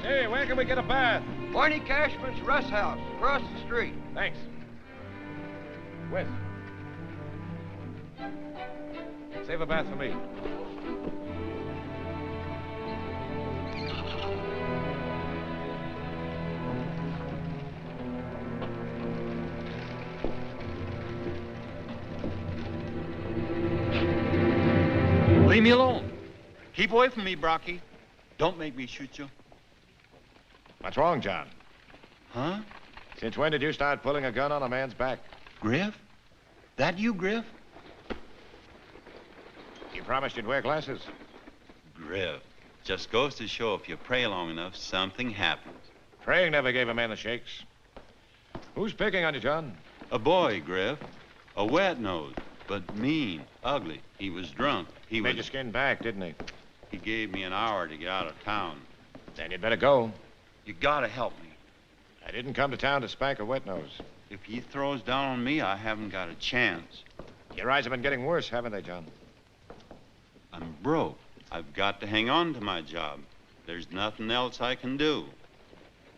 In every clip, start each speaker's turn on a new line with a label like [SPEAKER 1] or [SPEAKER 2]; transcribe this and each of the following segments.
[SPEAKER 1] Hey, where can we get a bath?
[SPEAKER 2] Barney Cashman's Rest House, across the street.
[SPEAKER 1] Thanks. Wes. Save a bath for me.
[SPEAKER 3] Leave me alone. Keep away from me, Brocky. Don't make me shoot you.
[SPEAKER 1] What's wrong, John?
[SPEAKER 3] Huh?
[SPEAKER 1] Since when did you start pulling a gun on a man's back?
[SPEAKER 3] Griff? That you, Griff?
[SPEAKER 1] You promised you'd wear glasses.
[SPEAKER 4] Griff, just goes to show if you pray long enough, something happens.
[SPEAKER 1] Praying never gave a man the shakes. Who's picking on you, John?
[SPEAKER 4] A boy, Griff. A wet nose, but mean, ugly. He was drunk. He
[SPEAKER 1] made your skin back, didn't he?
[SPEAKER 4] He gave me an hour to get out of town.
[SPEAKER 1] Then you'd better go.
[SPEAKER 4] You gotta help me.
[SPEAKER 1] I didn't come to town to spank a wet nose.
[SPEAKER 4] If he throws down on me, I haven't got a chance.
[SPEAKER 1] Your eyes have been getting worse, haven't they, John?
[SPEAKER 4] I'm broke. I've got to hang on to my job. There's nothing else I can do.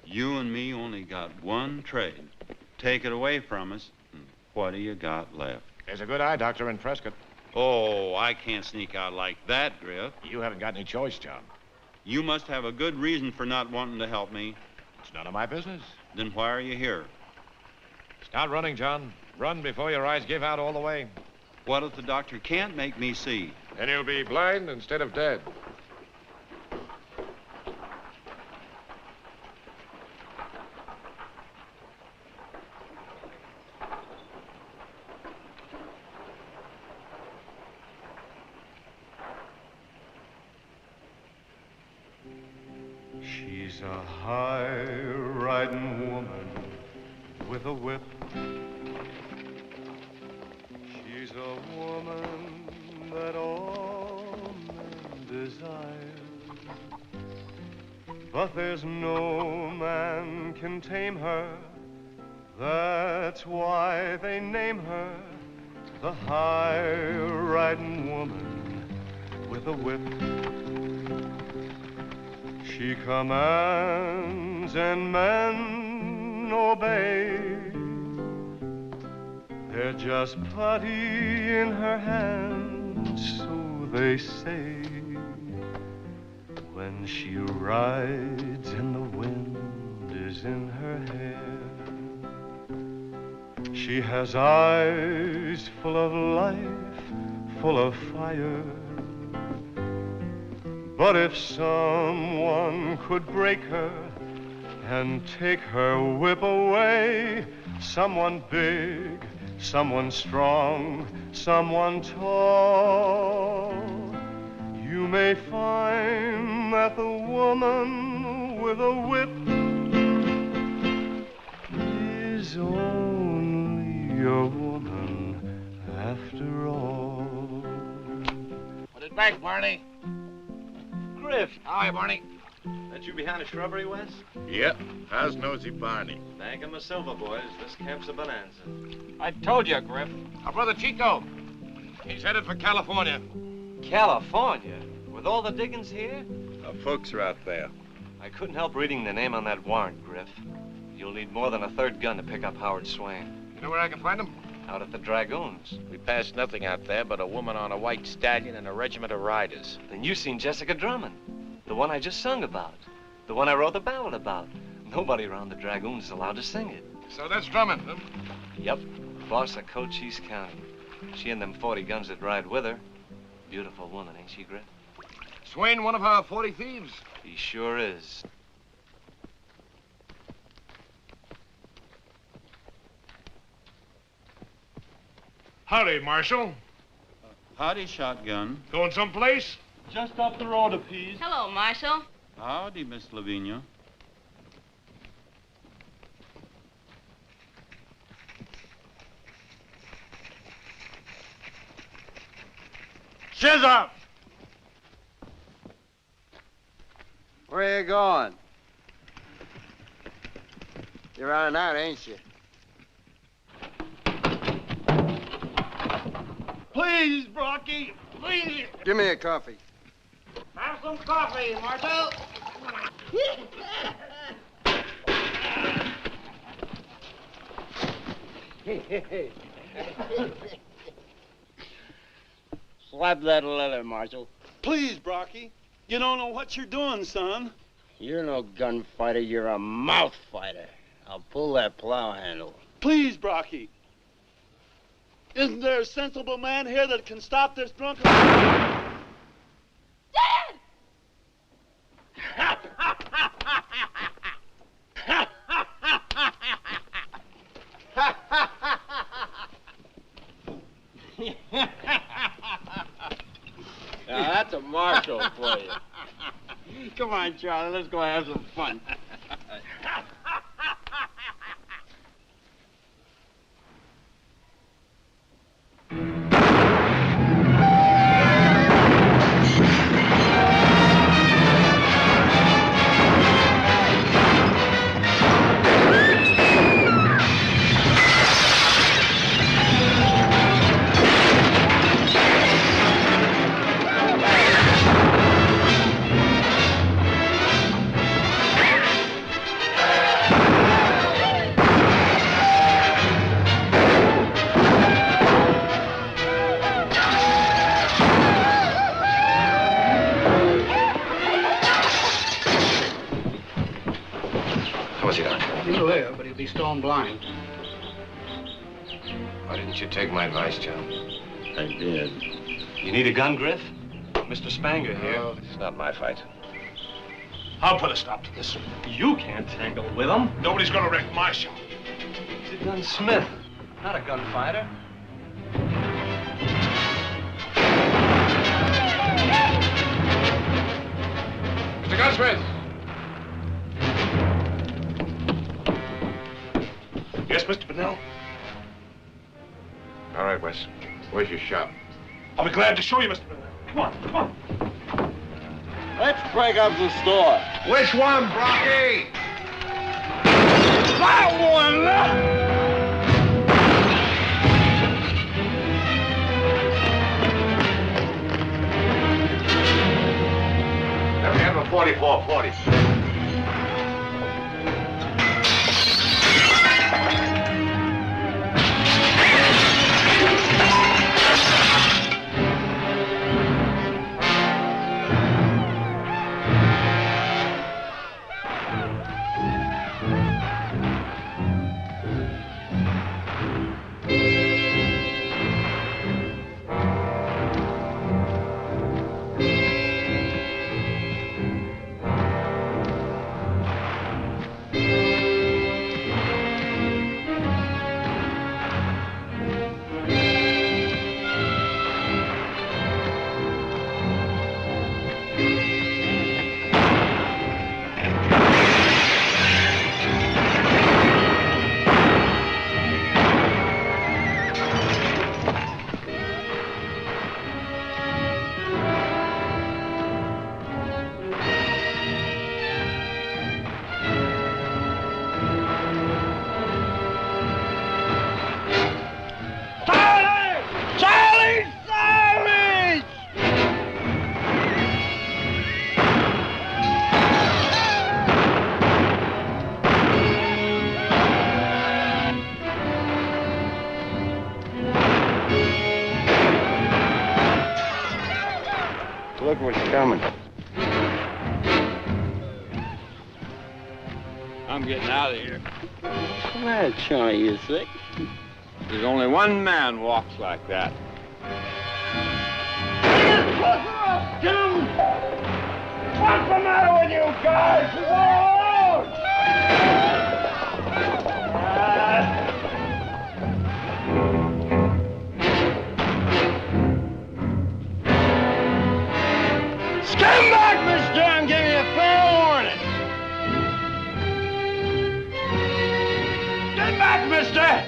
[SPEAKER 4] You and me only got one trade. Take it away from us, and what do you got left?
[SPEAKER 1] There's a good eye doctor in Prescott.
[SPEAKER 4] Oh, I can't sneak out like that, Griff.
[SPEAKER 1] You haven't got any choice, John.
[SPEAKER 4] You must have a good reason for not wanting to help me.
[SPEAKER 1] It's none of my business.
[SPEAKER 4] Then why are you here?
[SPEAKER 1] Start running, John. Run before your eyes give out all the way.
[SPEAKER 4] What if the doctor can't make me see?
[SPEAKER 1] Then you'll be blind instead of dead.
[SPEAKER 5] She's a high-riding woman with a whip. She's a woman that all men desire. But there's no man can tame her. That's why they name her the high-riding woman with a whip. She commands and men obey. They're just putty in her hands, so they say. When she rides and the wind is in her hair, she has eyes full of life, full of fire. But if someone could break her and take her whip away, someone big, someone strong, someone tall, you may find that the woman with a whip is only a woman after all.
[SPEAKER 1] Put it back, Barney.
[SPEAKER 6] Griff.
[SPEAKER 1] How are you, Barney?
[SPEAKER 6] That you behind the shrubbery, Wes?
[SPEAKER 1] Yep. How's Nosy Barney?
[SPEAKER 6] Thank him a silver, boys. This camp's a bonanza.
[SPEAKER 2] I told you, Griff.
[SPEAKER 1] Our brother Chico. He's headed for California.
[SPEAKER 6] California? With all the diggings here?
[SPEAKER 7] Our folks are out there.
[SPEAKER 6] I couldn't help reading the name on that warrant, Griff. You'll need more than a third gun to pick up Howard Swain.
[SPEAKER 1] You know where I can find him?
[SPEAKER 6] Out at the Dragoons.
[SPEAKER 8] We passed nothing out there but a woman on a white stallion and a regiment of riders.
[SPEAKER 6] Then you've seen Jessica Drummond. The one I just sung about. The one I wrote the ballad about. Nobody around the Dragoons is allowed to sing it.
[SPEAKER 1] So that's Drummond, huh?
[SPEAKER 6] Yep. Boss of Cochise County. She and them 40 guns that ride with her. Beautiful woman, ain't she, Griff?
[SPEAKER 1] Swain, one of our 40 thieves.
[SPEAKER 6] He sure is.
[SPEAKER 9] Howdy, Marshal.
[SPEAKER 4] Howdy, shotgun.
[SPEAKER 9] Going someplace?
[SPEAKER 3] Just up the road a piece.
[SPEAKER 10] Hello, Marshal.
[SPEAKER 4] Howdy, Miss Lavinia.
[SPEAKER 9] Shiz up!
[SPEAKER 2] Where you going? You're running out, ain't you?
[SPEAKER 9] Please, Brocky, please.
[SPEAKER 2] Give me a coffee.
[SPEAKER 9] Have some coffee, Marshal.
[SPEAKER 2] Slap that leather, Marshal.
[SPEAKER 3] Please, Brocky. You don't know what you're doing, son.
[SPEAKER 2] You're no gunfighter, you're a mouth fighter. I'll pull that plow handle.
[SPEAKER 3] Please, Brocky. Isn't there a sensible man here that can stop this drunk?
[SPEAKER 10] Dad!
[SPEAKER 2] Now, that's a Marshal for you. Come on, Charlie, let's go have some fun.
[SPEAKER 1] course you don't.
[SPEAKER 10] He'll live, but he'll be stone blind.
[SPEAKER 1] Why didn't you take my advice, John?
[SPEAKER 4] I did.
[SPEAKER 6] You need a gun, Griff? Mr. Spanger here.
[SPEAKER 1] Oh, it's not my fight.
[SPEAKER 9] I'll put a stop to this.
[SPEAKER 6] You can't tangle with him.
[SPEAKER 9] Nobody's gonna wreck my show.
[SPEAKER 6] He's a gunsmith, not a gunfighter.
[SPEAKER 1] Mr. Gunsmith!
[SPEAKER 9] Yes, Mr. Bennell?
[SPEAKER 1] All right, Wes. Where's your shop?
[SPEAKER 9] I'll be glad to show you, Mr. Bennell. Come on, come on.
[SPEAKER 2] Let's break up the store.
[SPEAKER 1] Which one, Brocky?
[SPEAKER 9] That one!
[SPEAKER 1] Let me have a 44-40.
[SPEAKER 2] Look what's coming. I'm getting out of here. Come on, Johnny, you sick? There's only one man walks like that.
[SPEAKER 9] Get him! What's the matter with you guys? Stand back, mister! I'm giving you a fair warning. Get back, mister!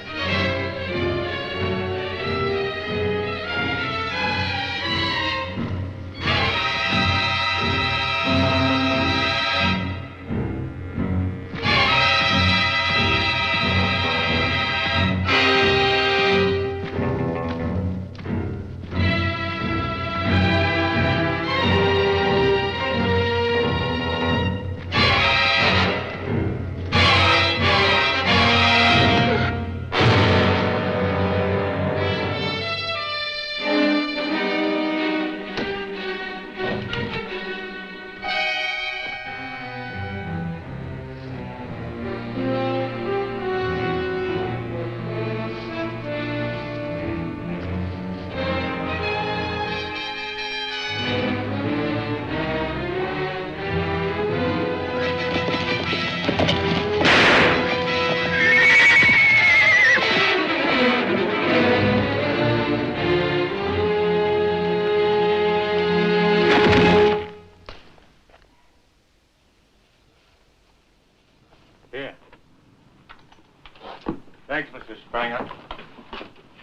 [SPEAKER 1] Thanks, Mr. Spanger.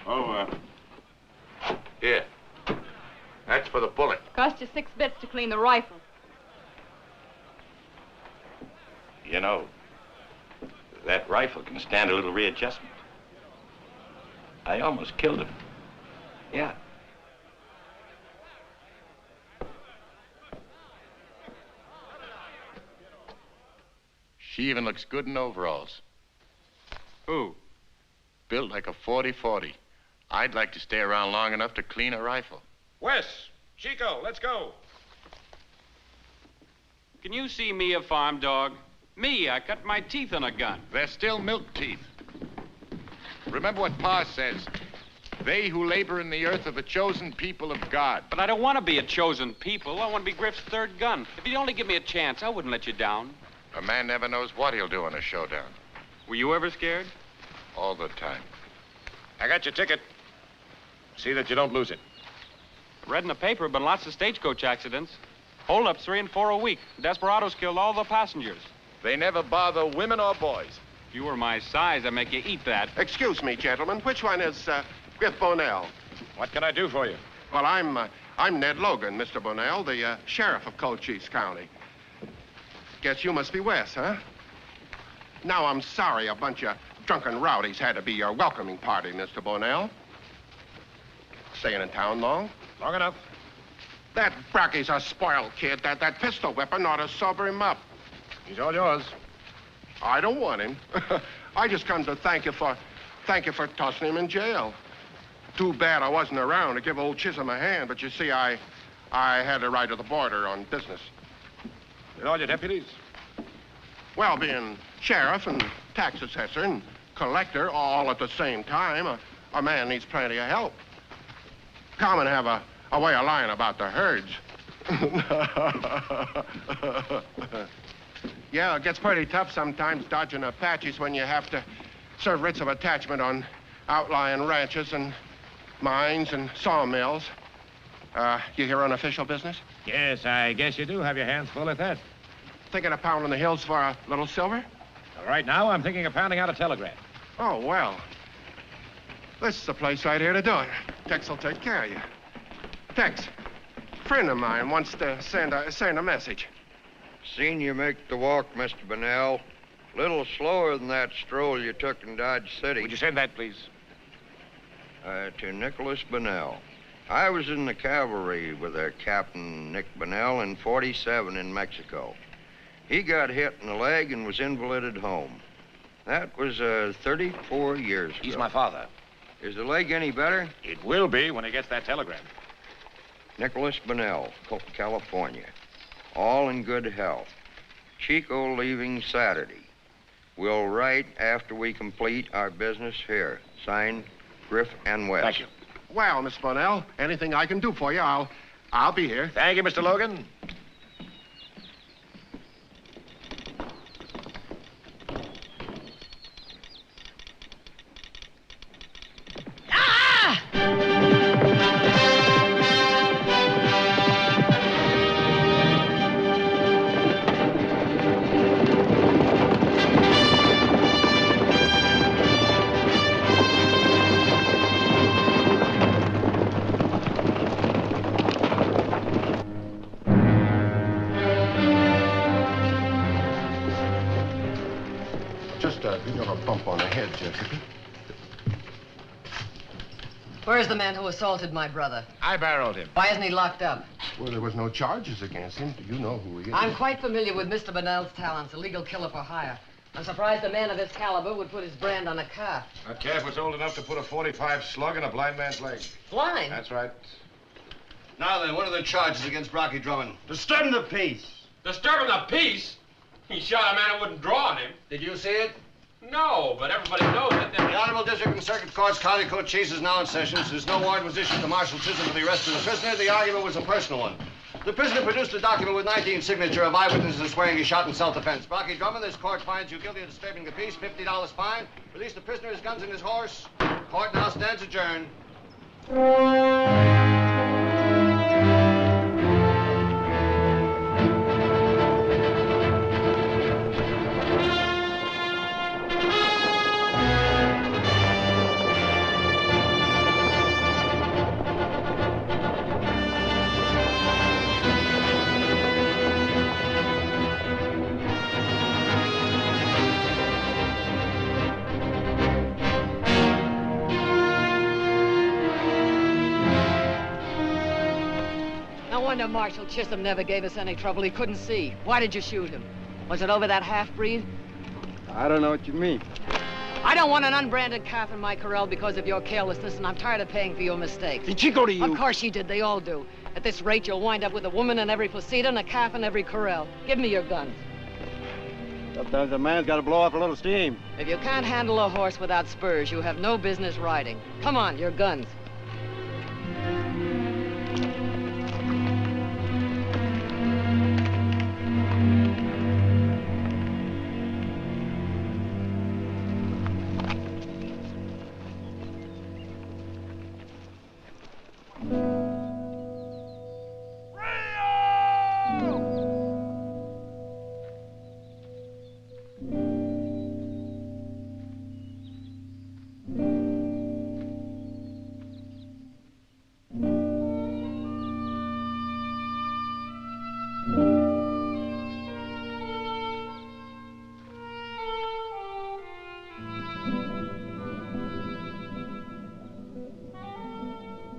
[SPEAKER 1] Oh, here. That's for the bullet.
[SPEAKER 11] Cost you 6 bits to clean the rifle.
[SPEAKER 8] You know, that rifle can stand a little readjustment. I almost killed him. Yeah.
[SPEAKER 1] She even looks good in overalls.
[SPEAKER 7] Who?
[SPEAKER 1] Built like a 40-40. I'd like to stay around long enough to clean a rifle.
[SPEAKER 7] Wes, Chico, let's go.
[SPEAKER 10] Can you see me a farm dog?
[SPEAKER 7] Me, I cut my teeth on a gun.
[SPEAKER 1] They're still milk teeth. Remember what Pa says. They who labor in the earth are the chosen people of God.
[SPEAKER 7] But I don't want to be a chosen people. I want to be Griff's third gun. If you'd only give me a chance, I wouldn't let you down.
[SPEAKER 1] A man never knows what he'll do in a showdown.
[SPEAKER 7] Were you ever scared?
[SPEAKER 1] All the time.
[SPEAKER 12] I got your ticket. See that you don't lose it.
[SPEAKER 7] Read in the paper, been lots of stagecoach accidents. Hold-ups 3 and 4 a week. Desperados killed all the passengers.
[SPEAKER 12] They never bother women or boys.
[SPEAKER 7] If you were my size, I'd make you eat that.
[SPEAKER 13] Excuse me, gentlemen. Which one is Griff Bonnell?
[SPEAKER 12] What can I do for you?
[SPEAKER 13] Well, I'm Ned Logan, Mr. Bonnell, the sheriff of Cochise County. Guess you must be Wes, huh? Now, I'm sorry a bunch of drunken rowdies had to be your welcoming party, Mr. Bonnell. Staying in town long?
[SPEAKER 12] Long enough.
[SPEAKER 13] That Brocky's a spoiled kid. That pistol whipping ought to sober him up.
[SPEAKER 12] He's all yours.
[SPEAKER 13] I don't want him. I just come to thank you for tossing him in jail. Too bad I wasn't around to give old Chisholm a hand, but you see, I had to ride to the border on business.
[SPEAKER 12] With all your deputies?
[SPEAKER 13] Well, being sheriff and tax assessor and collector all at the same time, a man needs plenty of help. Come and have a way of lying about the herds. Yeah, it gets pretty tough sometimes dodging Apaches when you have to serve writs of attachment on outlying ranches and mines and sawmills. You here on official business?
[SPEAKER 12] Yes, I guess you do have your hands full at that.
[SPEAKER 13] Thinking of pounding the hills for a little silver?
[SPEAKER 12] Right now, I'm thinking of pounding out a telegram.
[SPEAKER 13] Oh, well. This is the place right here to do it. Tex will take care of you. Tex, a friend of mine wants to send a message.
[SPEAKER 14] Seen you make the walk, Mr. Bonnell. Little slower than that stroll you took in Dodge City.
[SPEAKER 12] Would you send that, please?
[SPEAKER 14] To Nicholas Bonnell. I was in the cavalry with Captain Nick Bonnell in 47 in Mexico. He got hit in the leg and was invalided home. That was 34 years ago.
[SPEAKER 12] He's my father.
[SPEAKER 14] Is the leg any better?
[SPEAKER 12] It will be when he gets that telegram.
[SPEAKER 14] Nicholas Bonnell, California. All in good health. Chico leaving Saturday. We'll write after we complete our business here. Signed, Griff and West.
[SPEAKER 12] Thank you.
[SPEAKER 13] Well, Miss Bonnell, anything I can do for you, I'll be here.
[SPEAKER 12] Thank you, Mr. Logan.
[SPEAKER 15] Where's the man who assaulted my brother?
[SPEAKER 12] I barreled him.
[SPEAKER 15] Why isn't he locked up?
[SPEAKER 13] Well, there was no charges against him. Do you know who he is?
[SPEAKER 15] I'm quite familiar with Mr. Bonnell's talents, a legal killer for hire. I'm surprised a man of his caliber would put his brand on a car.
[SPEAKER 12] That calf was old enough to put a .45 slug in a blind man's leg.
[SPEAKER 15] Blind?
[SPEAKER 12] That's right.
[SPEAKER 16] Now then, what are the charges against Brocky Drummond?
[SPEAKER 2] Disturbing the peace.
[SPEAKER 7] Disturbing the peace? He shot a man who wouldn't draw on him.
[SPEAKER 16] Did you see it?
[SPEAKER 7] No, but everybody knows that
[SPEAKER 16] The Honorable District and Circuit Court's County Cochise is now in session. Since no warrant was issued to Marshal Chisholm for the arrest of the prisoner, the argument was a personal one. The prisoner produced a document with 19 signatures of eyewitnesses swearing he shot in self-defense. Brocky Drummond, this court finds you guilty of disturbing the peace, $50 fine. Release the prisoner, his guns, and his horse. Court now stands adjourned.
[SPEAKER 15] No wonder Marshal Chisholm never gave us any trouble. He couldn't see. Why did you shoot him? Was it over that half-breed?
[SPEAKER 2] I don't know what you mean.
[SPEAKER 15] I don't want an unbranded calf in my corral because of your carelessness, and I'm tired of paying for your mistakes.
[SPEAKER 2] Did she go to you?
[SPEAKER 15] Of course she did. They all do. At this rate, you'll wind up with a woman in every posita and a calf in every corral. Give me your guns.
[SPEAKER 16] Sometimes a man's got to blow off a little steam.
[SPEAKER 15] If you can't handle a horse without spurs, you have no business riding. Come on, your guns.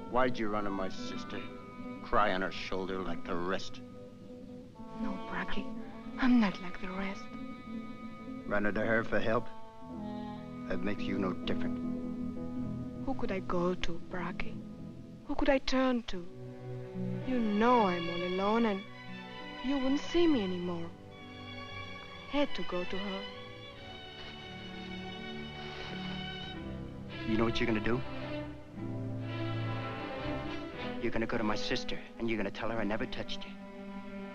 [SPEAKER 10] Why'd you run on my sister? Cry on her shoulder like the rest?
[SPEAKER 17] No, Bracky. I'm not like the rest.
[SPEAKER 10] Run to her for help? That makes you no different.
[SPEAKER 17] Who could I go to, Bracky? Who could I turn to? You know I'm all alone and you wouldn't see me anymore. I had to go to her.
[SPEAKER 10] You know what you're gonna do? You're gonna go to my sister, and you're gonna tell her I never touched you.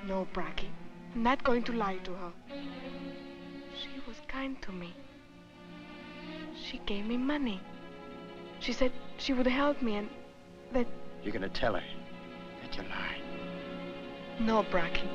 [SPEAKER 17] No, Bracky. I'm not going to lie to her. She was kind to me. She gave me money. She said she would help me and that...
[SPEAKER 10] You're gonna tell her that you lied.
[SPEAKER 17] No, Bracky.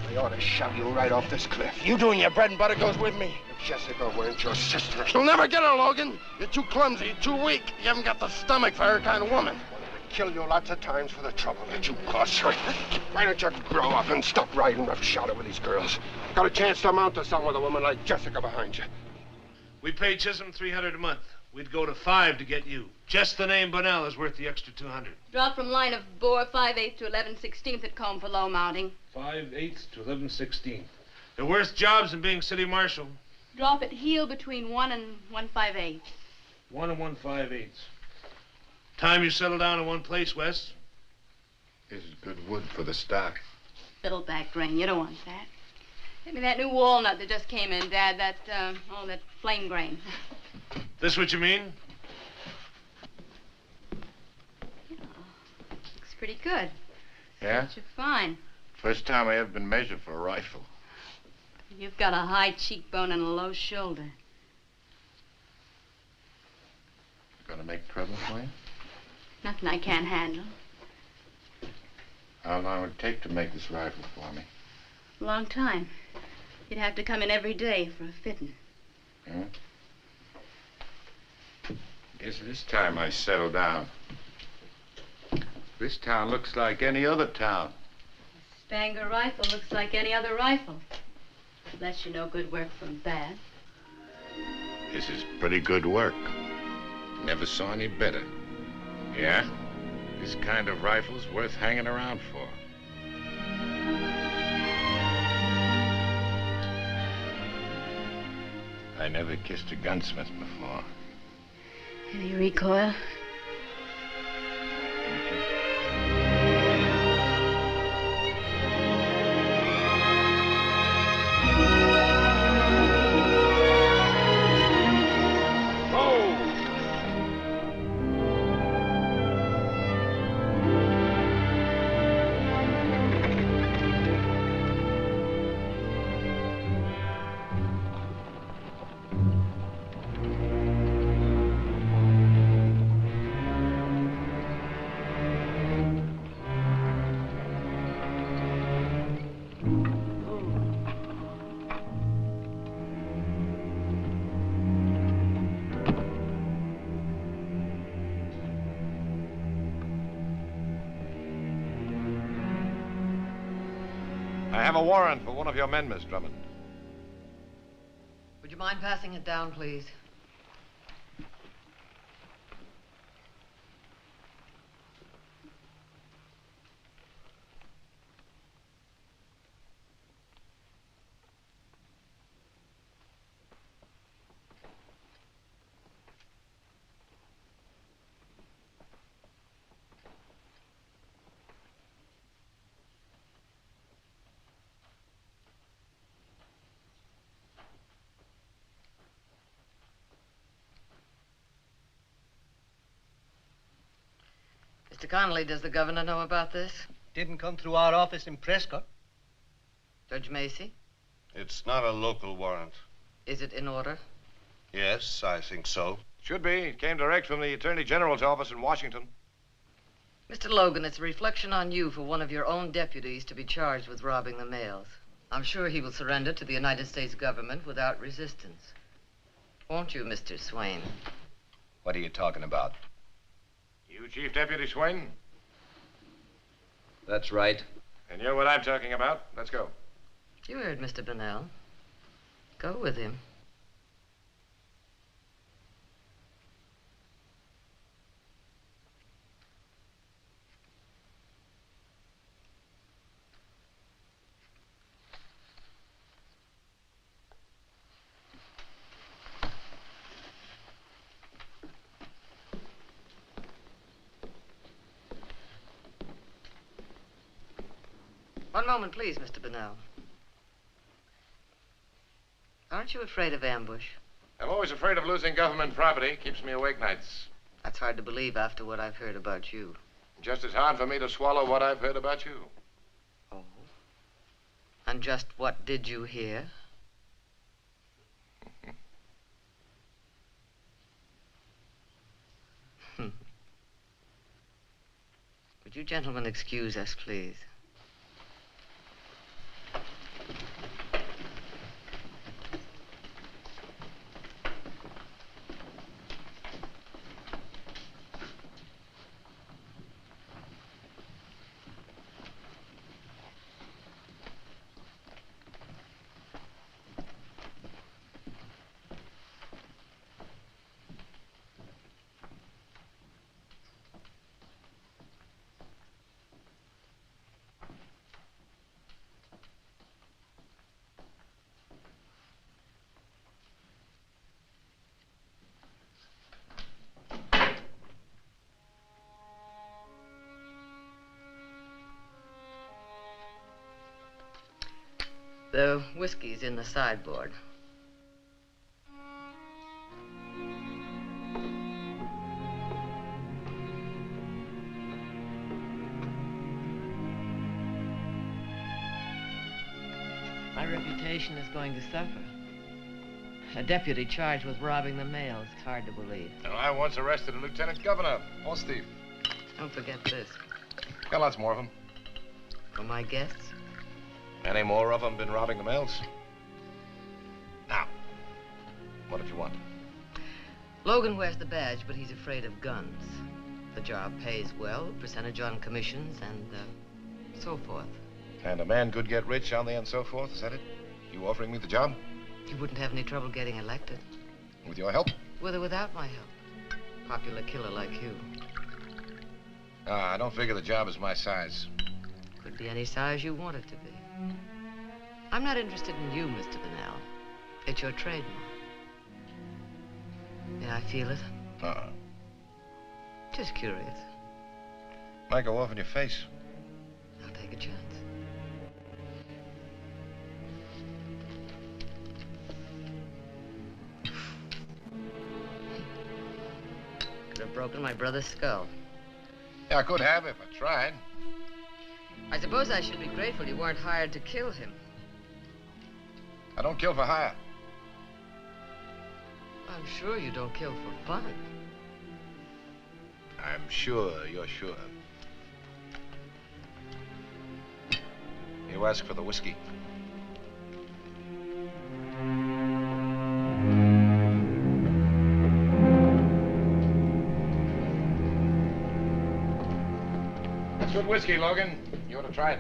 [SPEAKER 13] They ought to shove you right off this cliff. You doing your bread and butter goes with me. If Jessica weren't your sister, she'll never get her, Logan. You're too clumsy, you're too weak. You haven't got the stomach for her kind of woman. I wanted to kill you lots of times for the trouble that you caused her. Why don't you grow up and stop riding roughshod with these girls? Got a chance to mount to something with a woman like Jessica behind you.
[SPEAKER 18] We paid Chisholm $300 a month. We'd go to $5 to get you. Just the name Bunnell is worth the extra $200.
[SPEAKER 11] Drop from line of bore 5/8 to 11/16 at comb for low mounting.
[SPEAKER 18] 5/8 to 11/16. They're worse jobs than being city marshal.
[SPEAKER 11] Drop at heel between 1 and 1/5/8.
[SPEAKER 18] 1 and 1/5/8. Time you settle down in one place, Wes.
[SPEAKER 1] This is good wood for the stock.
[SPEAKER 11] Fiddleback grain, you don't want that. Get me that new walnut that just came in, Dad. That flame grain.
[SPEAKER 18] This what you mean?
[SPEAKER 11] Looks pretty good.
[SPEAKER 1] Yeah?
[SPEAKER 11] Such a fine.
[SPEAKER 1] First time I ever been measured for a rifle.
[SPEAKER 11] You've got a high cheekbone and a low shoulder.
[SPEAKER 1] Gonna make trouble for you?
[SPEAKER 11] Nothing I can't handle.
[SPEAKER 1] How long would it take to make this rifle for me?
[SPEAKER 11] A long time. You'd have to come in every day for a fitting.
[SPEAKER 1] Hmm? Guess this time I settle down. This town looks like any other town.
[SPEAKER 11] Stanger rifle looks like any other rifle. Unless you know good work from bad.
[SPEAKER 1] This is pretty good work. Never saw any better. Yeah? This kind of rifle's worth hanging around for. I never kissed a gunsmith before.
[SPEAKER 11] Any recoil?
[SPEAKER 19] I have a warrant for one of your men, Miss Drummond.
[SPEAKER 15] Would you mind passing it down, please? Mr. Connolly, does the governor know about this?
[SPEAKER 20] Didn't come through our office in Prescott.
[SPEAKER 15] Judge Macy?
[SPEAKER 19] It's not a local warrant.
[SPEAKER 15] Is it in order?
[SPEAKER 19] Yes, I think so.
[SPEAKER 12] Should be. It came direct from the Attorney General's office in Washington.
[SPEAKER 15] Mr. Logan, it's a reflection on you for one of your own deputies to be charged with robbing the mails. I'm sure he will surrender to the United States government without resistance. Won't you, Mr. Swain?
[SPEAKER 21] What are you talking about?
[SPEAKER 12] You, Chief Deputy Swain?
[SPEAKER 21] That's right.
[SPEAKER 12] And you're what I'm talking about. Let's go.
[SPEAKER 15] You heard Mr. Bunnell. Go with him. One moment, please, Mr. Bunnell. Aren't you afraid of ambush?
[SPEAKER 12] I'm always afraid of losing government property. Keeps me awake nights.
[SPEAKER 15] That's hard to believe after what I've heard about you.
[SPEAKER 12] Just as hard for me to swallow what I've heard about you.
[SPEAKER 15] Oh. And just what did you hear? Would you gentlemen excuse us, please? The whiskey's in the sideboard. My reputation is going to suffer. A deputy charged with robbing the mails. It's hard to believe.
[SPEAKER 12] And I once arrested a lieutenant governor, horse thief.
[SPEAKER 15] Don't forget this.
[SPEAKER 12] Got lots more of them.
[SPEAKER 15] For my guests?
[SPEAKER 12] Any more of them been robbing the mails? Now, what did you want?
[SPEAKER 15] Logan wears the badge, but he's afraid of guns. The job pays well, percentage on commissions, and so forth.
[SPEAKER 12] And a man could get rich on the and so forth, is that it? You offering me the job?
[SPEAKER 15] You wouldn't have any trouble getting elected.
[SPEAKER 12] With your help?
[SPEAKER 15] With or without my help. Popular killer like you.
[SPEAKER 12] I don't figure the job is my size.
[SPEAKER 15] Could be any size you want it to be. I'm not interested in you, Mr. Bunnell. It's your trademark. May I feel it? Just curious.
[SPEAKER 12] Might go off in your face.
[SPEAKER 15] I'll take a chance. Could have broken my brother's skull.
[SPEAKER 12] Yeah, I could have if I tried.
[SPEAKER 15] I suppose I should be grateful you weren't hired to kill him.
[SPEAKER 12] I don't kill for hire.
[SPEAKER 15] I'm sure you don't kill for fun.
[SPEAKER 12] I'm sure you're sure. You ask for the whiskey. That's good whiskey, Logan. You ought to try it.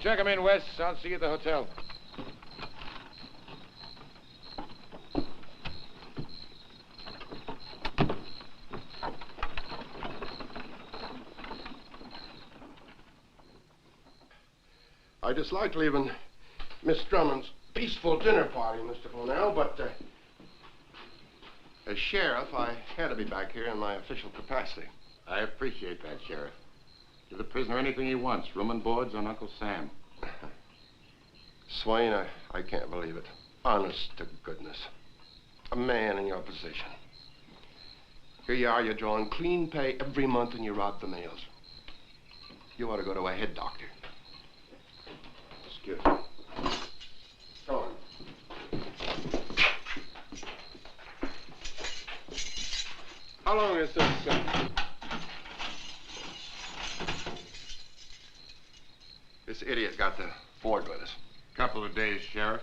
[SPEAKER 12] Check him in, Wes. I'll see you at the hotel.
[SPEAKER 13] I dislike leaving Miss Drummond's peaceful dinner party, Mr. Bonnell, but as sheriff, I had to be back here in my official capacity.
[SPEAKER 1] I appreciate that, Sheriff. Give the prisoner anything he wants, room and boards on Uncle Sam.
[SPEAKER 13] Swain, I can't believe it. Honest to goodness. A man in your position. Here you are, you're drawing clean pay every month and you rob the mails. You ought to go to a head doctor. Excuse me. Go on. How long is this? This idiot got the Ford with us.
[SPEAKER 1] Couple of days, Sheriff.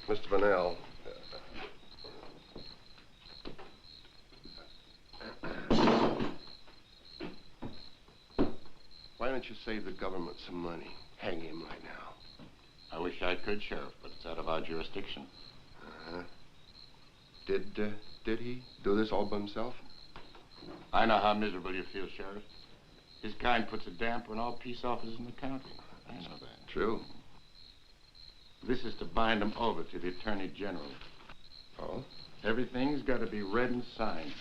[SPEAKER 13] Mr. Bonnell. Why don't you save the government some money? Hang him right now.
[SPEAKER 1] I wish I could, Sheriff, but it's out of our jurisdiction.
[SPEAKER 13] Uh-huh. Did he do this all by himself?
[SPEAKER 1] I know how miserable you feel, Sheriff. His kind puts a damper on all peace officers in the county. I know that.
[SPEAKER 13] True.
[SPEAKER 1] This is to bind them over to the Attorney General.
[SPEAKER 13] Oh?
[SPEAKER 1] Everything's got to be read and signed.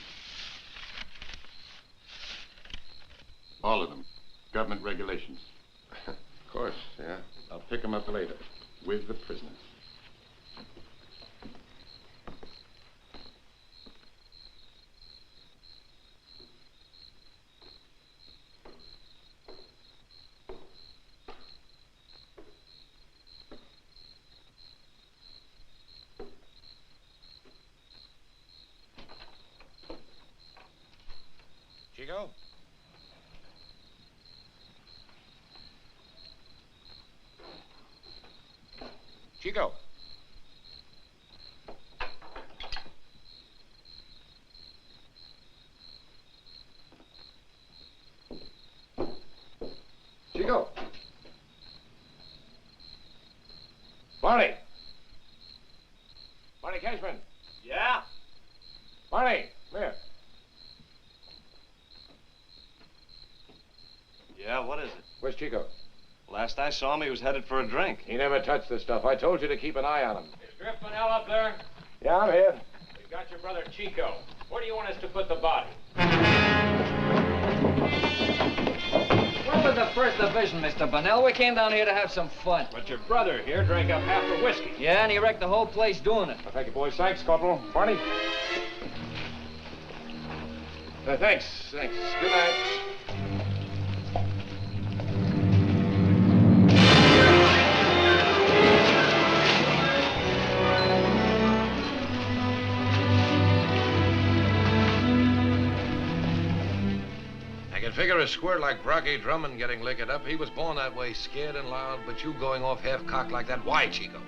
[SPEAKER 1] All of them. Government regulations.
[SPEAKER 13] Of course, yeah.
[SPEAKER 1] I'll pick them up later with the prisoners.
[SPEAKER 12] Chico? Chico?
[SPEAKER 13] Chico?
[SPEAKER 12] Barney! Barney Cashman!
[SPEAKER 6] Yeah?
[SPEAKER 12] Barney, come here.
[SPEAKER 6] Yeah, what is it?
[SPEAKER 12] Where's Chico?
[SPEAKER 6] Last I saw him, he was headed for a drink.
[SPEAKER 12] He never touched this stuff. I told you to keep an eye on him.
[SPEAKER 7] Is Griff Bonnell up there?
[SPEAKER 12] Yeah, I'm here.
[SPEAKER 7] We've got your brother Chico. Where do you want us to put the body?
[SPEAKER 5] We're with the 1st Division, Mr. Bonnell. We came down here to have some fun.
[SPEAKER 7] But your brother here drank up half the whiskey.
[SPEAKER 5] Yeah, and he wrecked the whole place doing it.
[SPEAKER 12] Well, thank you, boys. Thanks, Corporal. Barney? Thanks. Good night.
[SPEAKER 21] Figure a squirt like Brocky Drummond getting liquored up. He was born that way, scared and loud, but you going off half-cocked like that, why, Chico?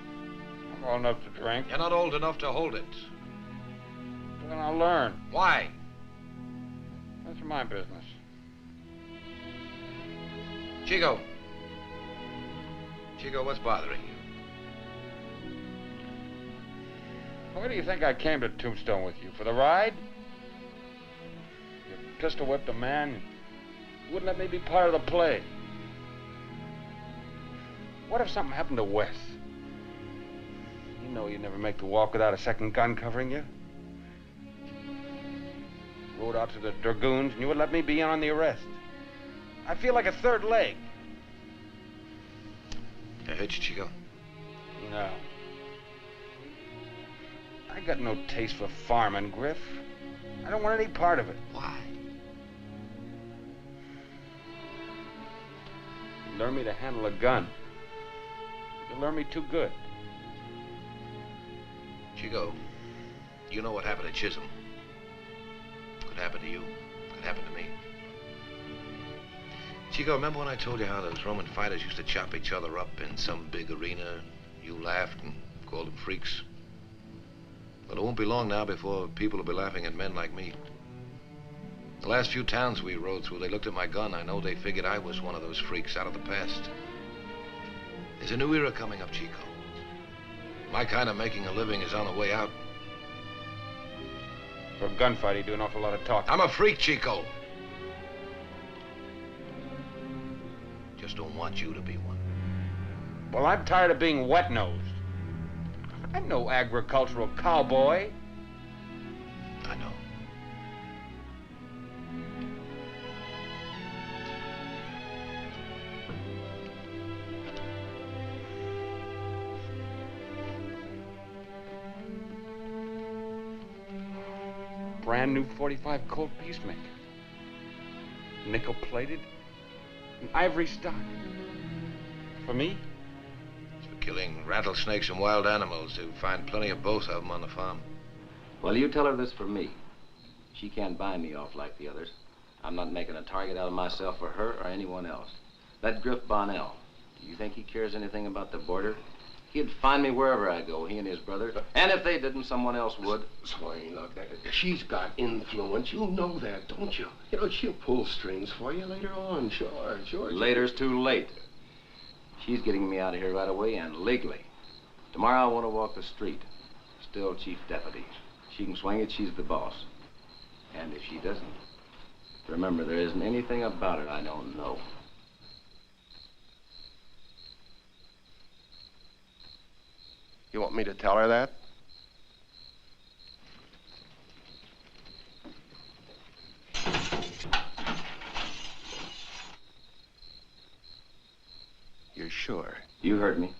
[SPEAKER 7] I'm old enough to drink.
[SPEAKER 21] You're not old enough to hold it.
[SPEAKER 7] Then I'll learn.
[SPEAKER 21] Why?
[SPEAKER 7] That's my business.
[SPEAKER 21] Chico, what's bothering you?
[SPEAKER 7] Why do you think I came to Tombstone with you? For the ride? You pistol whipped a man. You wouldn't let me be part of the play. What if something happened to Wes? You know you'd never make the walk without a second gun covering you. Rode out to the Dragoons, and you would let me be in on the arrest. I feel like a third leg.
[SPEAKER 21] I hurt you, Chico?
[SPEAKER 7] No. I got no taste for farming, Griff. I don't want any part of it.
[SPEAKER 21] Why?
[SPEAKER 7] You learn me to handle a gun. You learn me too good.
[SPEAKER 21] Chico, you know what happened at Chisholm. Could happen to you. Could happen to me. Chico, remember when I told you how those Roman fighters used to chop each other up in some big arena? You laughed and called them freaks. Well, it won't be long now before people will be laughing at men like me. The last few towns we rode through, they looked at my gun. I know they figured I was one of those freaks out of the past. There's a new era coming up, Chico. My kind of making a living is on the way out.
[SPEAKER 7] For a gunfight, you do an awful lot of talking.
[SPEAKER 21] I'm a freak, Chico. just don't want you to be one.
[SPEAKER 7] Well, I'm tired of being wet-nosed. I'm no agricultural cowboy.
[SPEAKER 21] I know.
[SPEAKER 7] Brand new 45 Colt Peacemaker. Nickel-plated. An ivory stock. For me?
[SPEAKER 21] It's for killing rattlesnakes and wild animals. You find plenty of both of them on the farm.
[SPEAKER 12] Well, you tell her this for me. She can't buy me off like the others. I'm not making a target out of myself for her or anyone else. That Griff Bonnell, do you think he cares anything about the border? He'd find me wherever I go, he and his brother. And if they didn't, someone else would.
[SPEAKER 13] Swain, look, she's got influence. You know that, don't you? You know, she'll pull strings for you later on. Sure.
[SPEAKER 12] Later's too late. She's getting me out of here right away and legally. Tomorrow I want to walk the street. Still chief deputy. She can swing it, she's the boss. And if she doesn't, remember, there isn't anything about it I don't know.
[SPEAKER 13] You want me to tell her that? You're sure?
[SPEAKER 12] You heard me.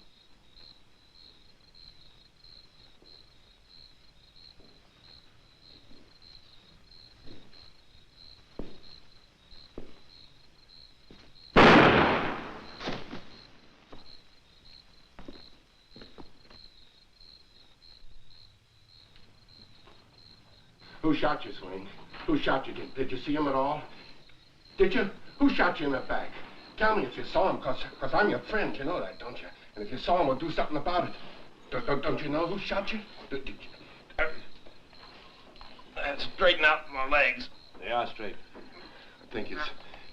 [SPEAKER 13] Who shot you, Swain? Who shot you? Did you see him at all? Did you? Who shot you in the back? Tell me if you saw him, because I'm your friend. You know that, don't you? And if you saw him, we'll do something about it. Don't you know who shot you?
[SPEAKER 19] Straighten out my legs.
[SPEAKER 16] They are straight.
[SPEAKER 13] I think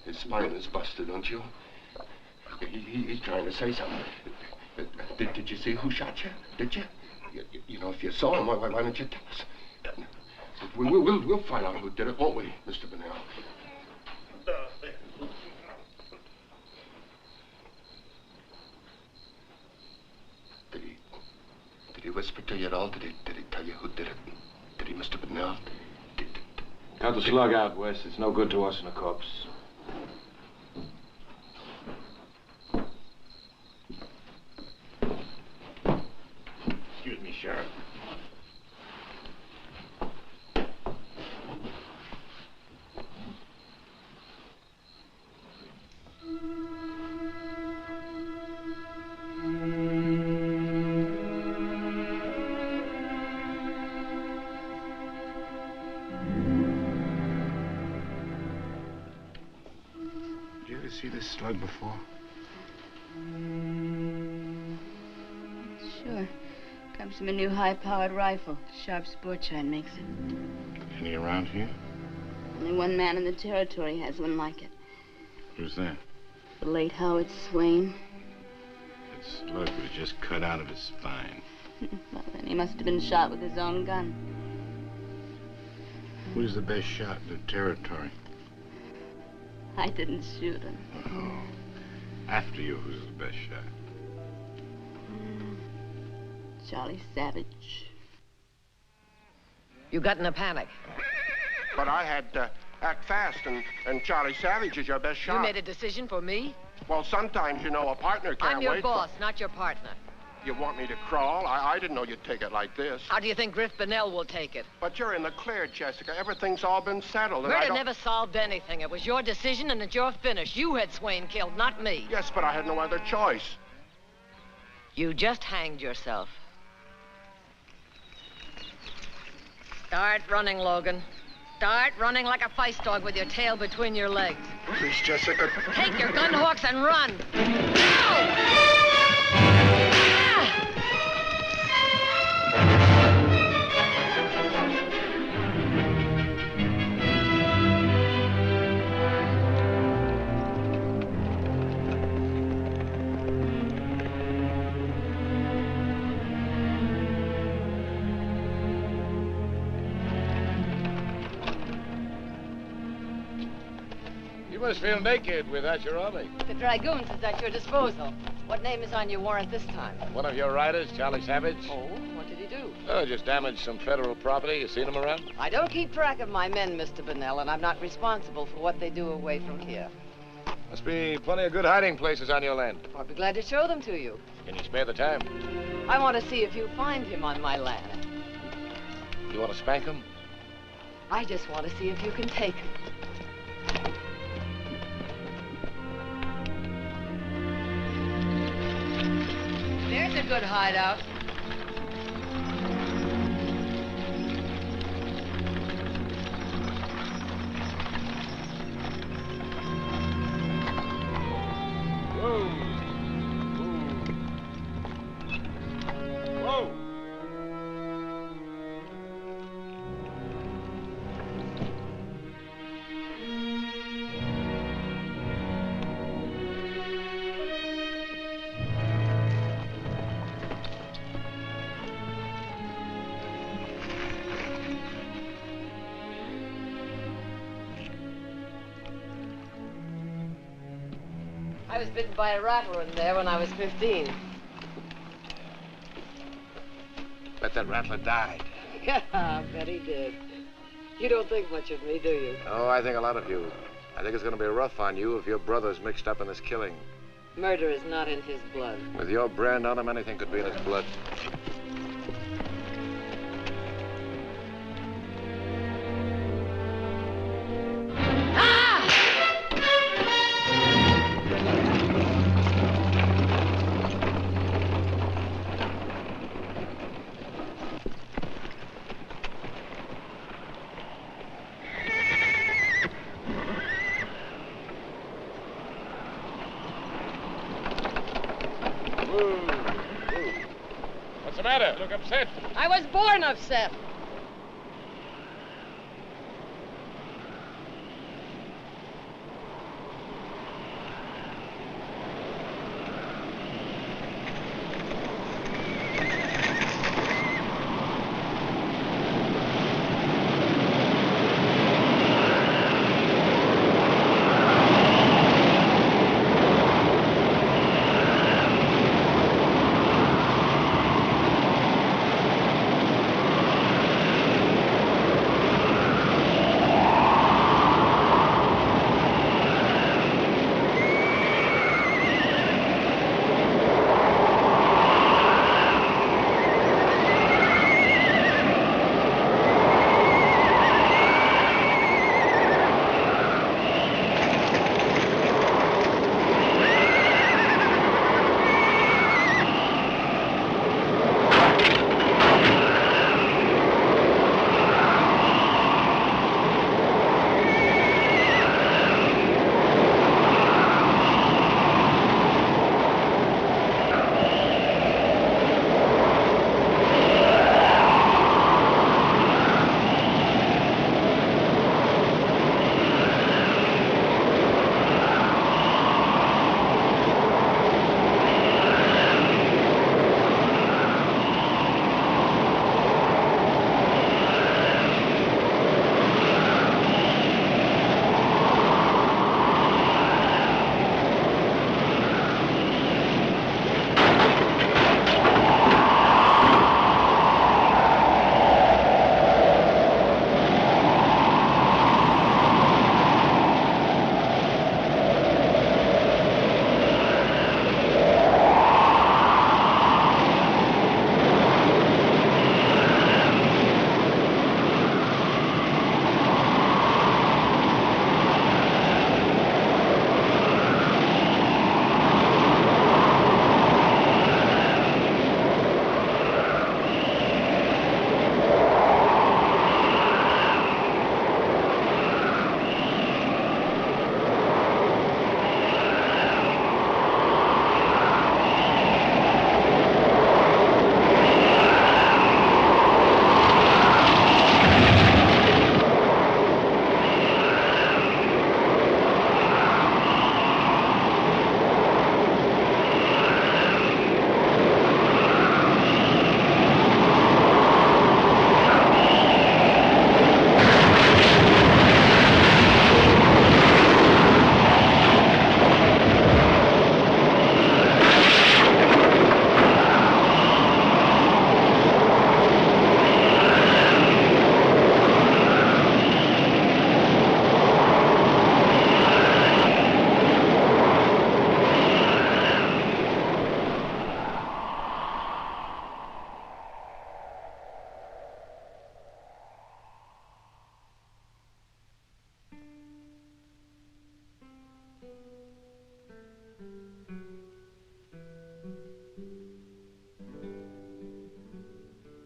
[SPEAKER 13] his spine is busted, don't you? He's trying to say something. Did you see who shot you? Did you? You know, if you saw him, why don't you tell us? We'll find out who did it, won't we, Mr. Bonnell? Did he whisper to you at all? Did he tell you who did it? Did he, Mr. Bonnell?
[SPEAKER 16] Cut the slug out, Wes. It's no good to us in a corpse.
[SPEAKER 19] Excuse me, Sheriff.
[SPEAKER 1] See this slug before?
[SPEAKER 11] Sure. Comes from a new high-powered rifle. Sharp sport shot makes it.
[SPEAKER 1] Any around here?
[SPEAKER 11] Only one man in the territory has one like it.
[SPEAKER 1] Who's that?
[SPEAKER 11] The late Howard Swain.
[SPEAKER 1] That slug was just cut out of his spine.
[SPEAKER 11] Well, then he must have been shot with his own gun.
[SPEAKER 1] Who's the best shot in the territory?
[SPEAKER 11] I didn't shoot him.
[SPEAKER 1] Oh. After you, who's the best shot?
[SPEAKER 11] Charlie Savage.
[SPEAKER 15] You got in a panic.
[SPEAKER 13] But I had to act fast, and Charlie Savage is your best shot.
[SPEAKER 15] You made a decision for me?
[SPEAKER 13] Well, sometimes, you know, a partner can't
[SPEAKER 15] I'm your
[SPEAKER 13] wait
[SPEAKER 15] boss, not your partner.
[SPEAKER 13] You want me to crawl? I didn't know you'd take it like this.
[SPEAKER 15] How do you think Griff Bonnell will take it?
[SPEAKER 13] But you're in the clear, Jessica. Everything's all been settled. And
[SPEAKER 15] Murder never solved anything. It was your decision, and it's your finish. You had Swain killed, not me.
[SPEAKER 13] Yes, but I had no other choice.
[SPEAKER 15] You just hanged yourself. Start running, Logan. Start running like a feist dog with your tail between your legs.
[SPEAKER 13] Please, Jessica.
[SPEAKER 15] Take your gun hawks and run. Ow!
[SPEAKER 19] You must feel naked without your army.
[SPEAKER 15] The Dragoons is at your disposal. What name is on your warrant this time?
[SPEAKER 19] One of your riders, Charlie Savage.
[SPEAKER 15] Oh, what did he do?
[SPEAKER 19] Oh, just damaged some federal property. You seen him around?
[SPEAKER 15] I don't keep track of my men, Mr. Bonnell, and I'm not responsible for what they do away from here.
[SPEAKER 19] Must be plenty of good hiding places on your land.
[SPEAKER 15] I'll be glad to show them to you.
[SPEAKER 19] Can you spare the time?
[SPEAKER 15] I want to see if you find him on my land.
[SPEAKER 19] You want to spank him?
[SPEAKER 15] I just want to see if you can take him. There's a good hideout.
[SPEAKER 19] Whoa. Whoa.
[SPEAKER 15] I was bitten by a rattler in there when I was 15.
[SPEAKER 19] Bet that rattler died.
[SPEAKER 15] Yeah, I bet he did. You don't think much of me, do you?
[SPEAKER 19] Oh, I think a lot of you. I think it's going to be rough on you if your brother's mixed up in this killing.
[SPEAKER 15] Murder is not in his blood.
[SPEAKER 19] With your brand on him, anything could be in his blood. What's the matter? You look upset.
[SPEAKER 15] I was born upset.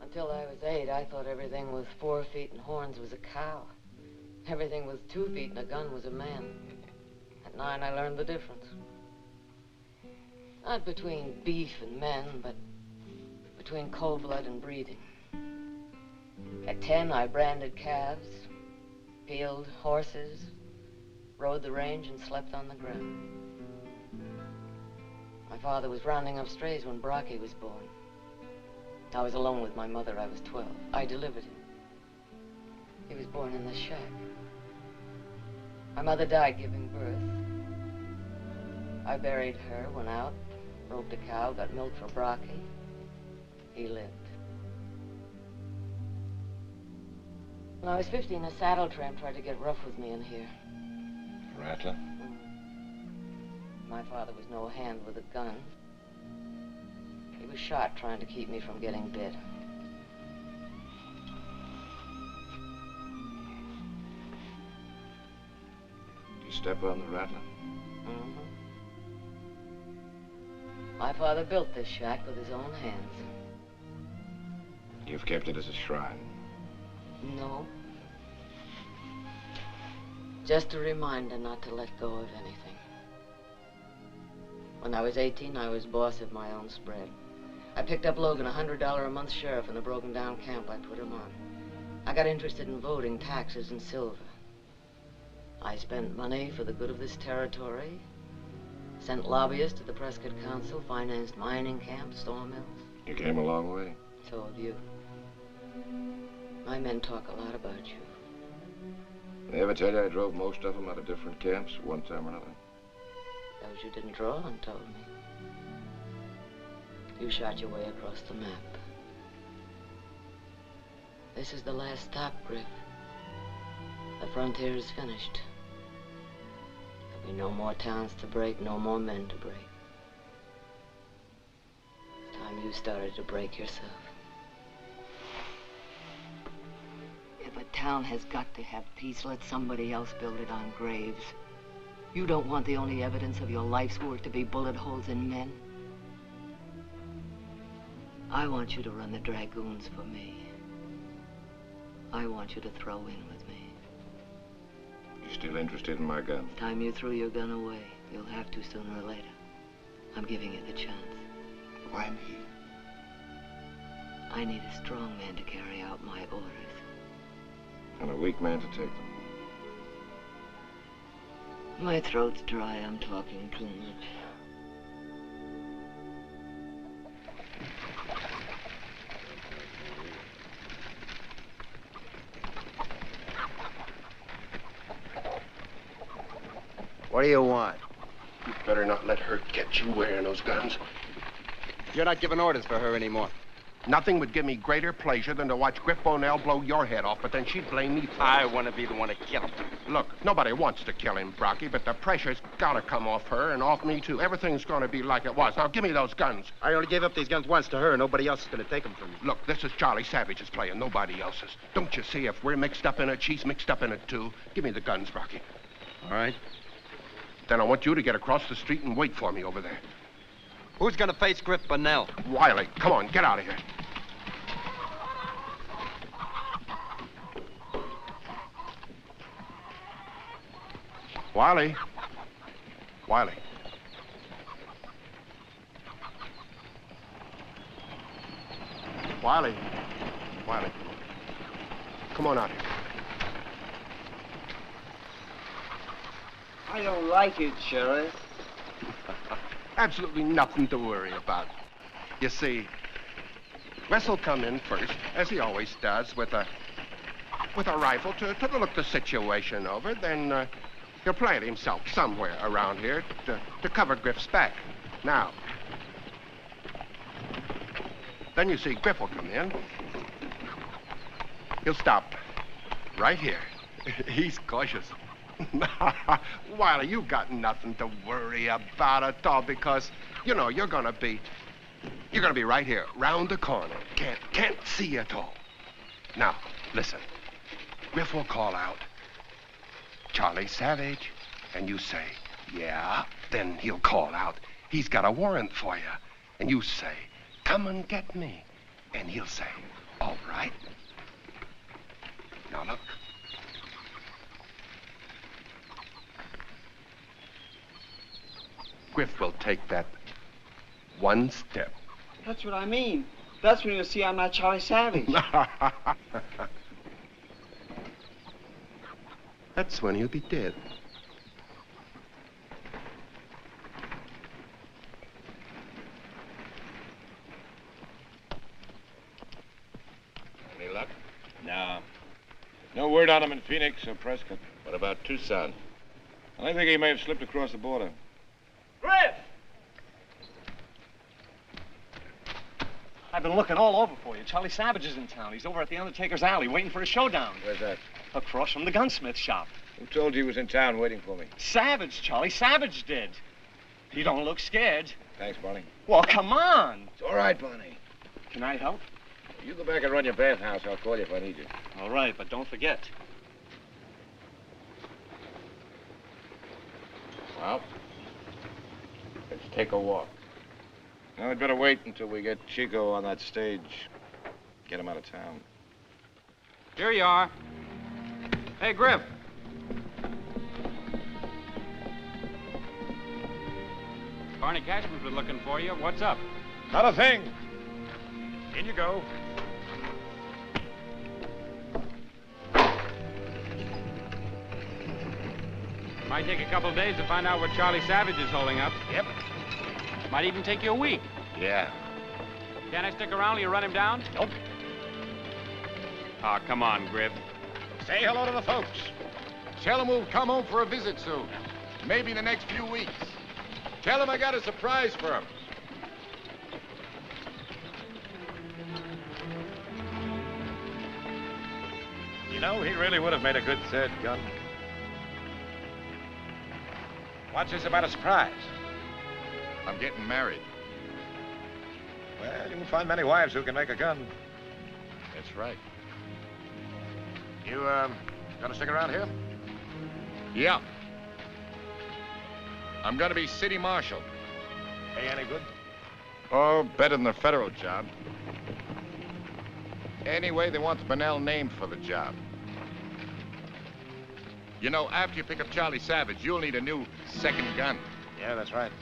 [SPEAKER 15] Until I was 8, I thought everything with 4 feet and horns was a cow. Everything with 2 feet and a gun was a man. At 9, I learned the difference. Not between beef and men, but between cold blood and breeding. At 10, I branded calves, peeled horses, rode the range, and slept on the ground. My father was rounding up strays when Brocky was born. I was alone with my mother. I was 12. I delivered him. He was born in this shack. My mother died giving birth. I buried her, went out, roped a cow, got milk for Brocky. He lived. When I was 15, a saddle tramp tried to get rough with me in here.
[SPEAKER 21] Rattler?
[SPEAKER 15] My father was no hand with a gun. He was shot trying to keep me from getting bit.
[SPEAKER 21] Did you step on the Rattler?
[SPEAKER 15] Mm-hmm. My father built this shack with his own hands.
[SPEAKER 21] You've kept it as a shrine.
[SPEAKER 15] No. Just a reminder not to let go of anything. When I was 18, I was boss of my own spread. I picked up Logan, $100 a month sheriff in the broken down camp I put him on. I got interested in voting, taxes, and silver. I spent money for the good of this territory, sent lobbyists to the Prescott Council, financed mining camps, sawmills.
[SPEAKER 21] You came a long way.
[SPEAKER 15] So have you. My men talk a lot about you.
[SPEAKER 21] They ever tell you I drove most of them out of different camps one time or another?
[SPEAKER 15] Those you didn't draw on told me. You shot your way across the map. This is the last stop, Griff. The frontier is finished. There'll be no more towns to break, no more men to break. It's time you started to break yourself. If a town has got to have peace, let somebody else build it on graves. You don't want the only evidence of your life's work to be bullet holes in men. I want you to run the Dragoons for me. I want you to throw in with me.
[SPEAKER 21] You still interested in my gun?
[SPEAKER 15] Time you threw your gun away. You'll have to sooner or later. I'm giving you the chance.
[SPEAKER 21] Why me?
[SPEAKER 15] I need a strong man to carry out my orders.
[SPEAKER 21] And a weak man to take them.
[SPEAKER 15] My throat's dry. I'm talking too much.
[SPEAKER 10] What do you want?
[SPEAKER 13] You better not let her get you wearing those guns.
[SPEAKER 10] You're not giving orders for her anymore.
[SPEAKER 13] Nothing would give me greater pleasure than to watch Griff Bonnell blow your head off, but then she'd blame me for it.
[SPEAKER 10] I want to be the one to kill him.
[SPEAKER 13] Look, nobody wants to kill him, Brocky, but the pressure's got to come off her and off me, too. Everything's going to be like it was. Now, give me those guns.
[SPEAKER 10] I only gave up these guns once to her. Nobody else is going to take them from me.
[SPEAKER 13] Look, this is Charlie Savage's playing, nobody else's. Don't you see? If we're mixed up in it, she's mixed up in it, too. Give me the guns, Brocky.
[SPEAKER 10] All right.
[SPEAKER 13] Then I want you to get across the street and wait for me over there.
[SPEAKER 10] Who's going to face Griff Bonnell?
[SPEAKER 13] Wiley, come on, get out of here. Wiley. Wiley. Wiley. Wiley. Come on out here.
[SPEAKER 20] I don't like it, Sheriff.
[SPEAKER 13] Absolutely nothing to worry about. You see, Wes will come in first, as he always does, with a rifle to look the situation over. Then he'll plant himself somewhere around here to cover Griff's back. Now, then you see Griff will come in. He'll stop right here. He's cautious. Wiley, you got nothing to worry about at all because, you know, you're gonna be right here, round the corner. Can't see at all. Now, listen. Griff will call out, Charlie Savage, and you say, Yeah, then he'll call out, he's got a warrant for you. And you say, come and get me. And he'll say, all right. Now look. Griff will take that one step.
[SPEAKER 20] That's what I mean. That's when you'll see I'm not Charlie Savage.
[SPEAKER 13] That's when he'll be dead.
[SPEAKER 19] Any luck?
[SPEAKER 7] No. No word on him in Phoenix or Prescott.
[SPEAKER 19] What about Tucson?
[SPEAKER 7] I think he may have slipped across the border.
[SPEAKER 6] Griff! I've been looking all over for you. Charlie Savage is in town. He's over at the Undertaker's Alley waiting for a showdown.
[SPEAKER 7] Where's that?
[SPEAKER 6] Across from the gunsmith shop.
[SPEAKER 7] Who told you he was in town waiting for me?
[SPEAKER 6] Savage, Charlie. Savage did. He don't look scared.
[SPEAKER 7] Thanks, Barney.
[SPEAKER 6] Well, come on.
[SPEAKER 7] It's all right, Barney.
[SPEAKER 6] Can I help?
[SPEAKER 7] You go back and run your bathhouse. I'll call you if I need you.
[SPEAKER 6] All right, but don't forget.
[SPEAKER 19] Well, let's take a walk.
[SPEAKER 7] No, I'd better wait until we get Chico on that stage. Get him out of town.
[SPEAKER 2] Here you are. Hey, Griff. Barney Cashman's been looking for you. What's up?
[SPEAKER 7] Not a thing. In you go.
[SPEAKER 2] Might take a couple days to find out where Charlie Savage is holding up.
[SPEAKER 7] Yep.
[SPEAKER 2] Might even take you a week.
[SPEAKER 19] Yeah.
[SPEAKER 2] Can I stick around till you run him down?
[SPEAKER 7] Nope.
[SPEAKER 2] Oh, come on, Griff.
[SPEAKER 7] Say hello to the folks.
[SPEAKER 1] Tell them we'll come home for a visit soon. Maybe in the next few weeks. Tell them I got a surprise for them.
[SPEAKER 7] You know, he really would have made a good third gun. What's this about a surprise?
[SPEAKER 1] I'm getting married.
[SPEAKER 7] Well, you can find many wives who can make a gun.
[SPEAKER 1] That's right.
[SPEAKER 7] You, gonna stick around here?
[SPEAKER 1] Yeah. I'm gonna be city marshal.
[SPEAKER 7] Pay any good?
[SPEAKER 1] Oh, better than the federal job. Anyway, they want the Bunnell name for the job. You know, after you pick up Charlie Savage, you'll need a new second gun.
[SPEAKER 7] Yeah, that's right.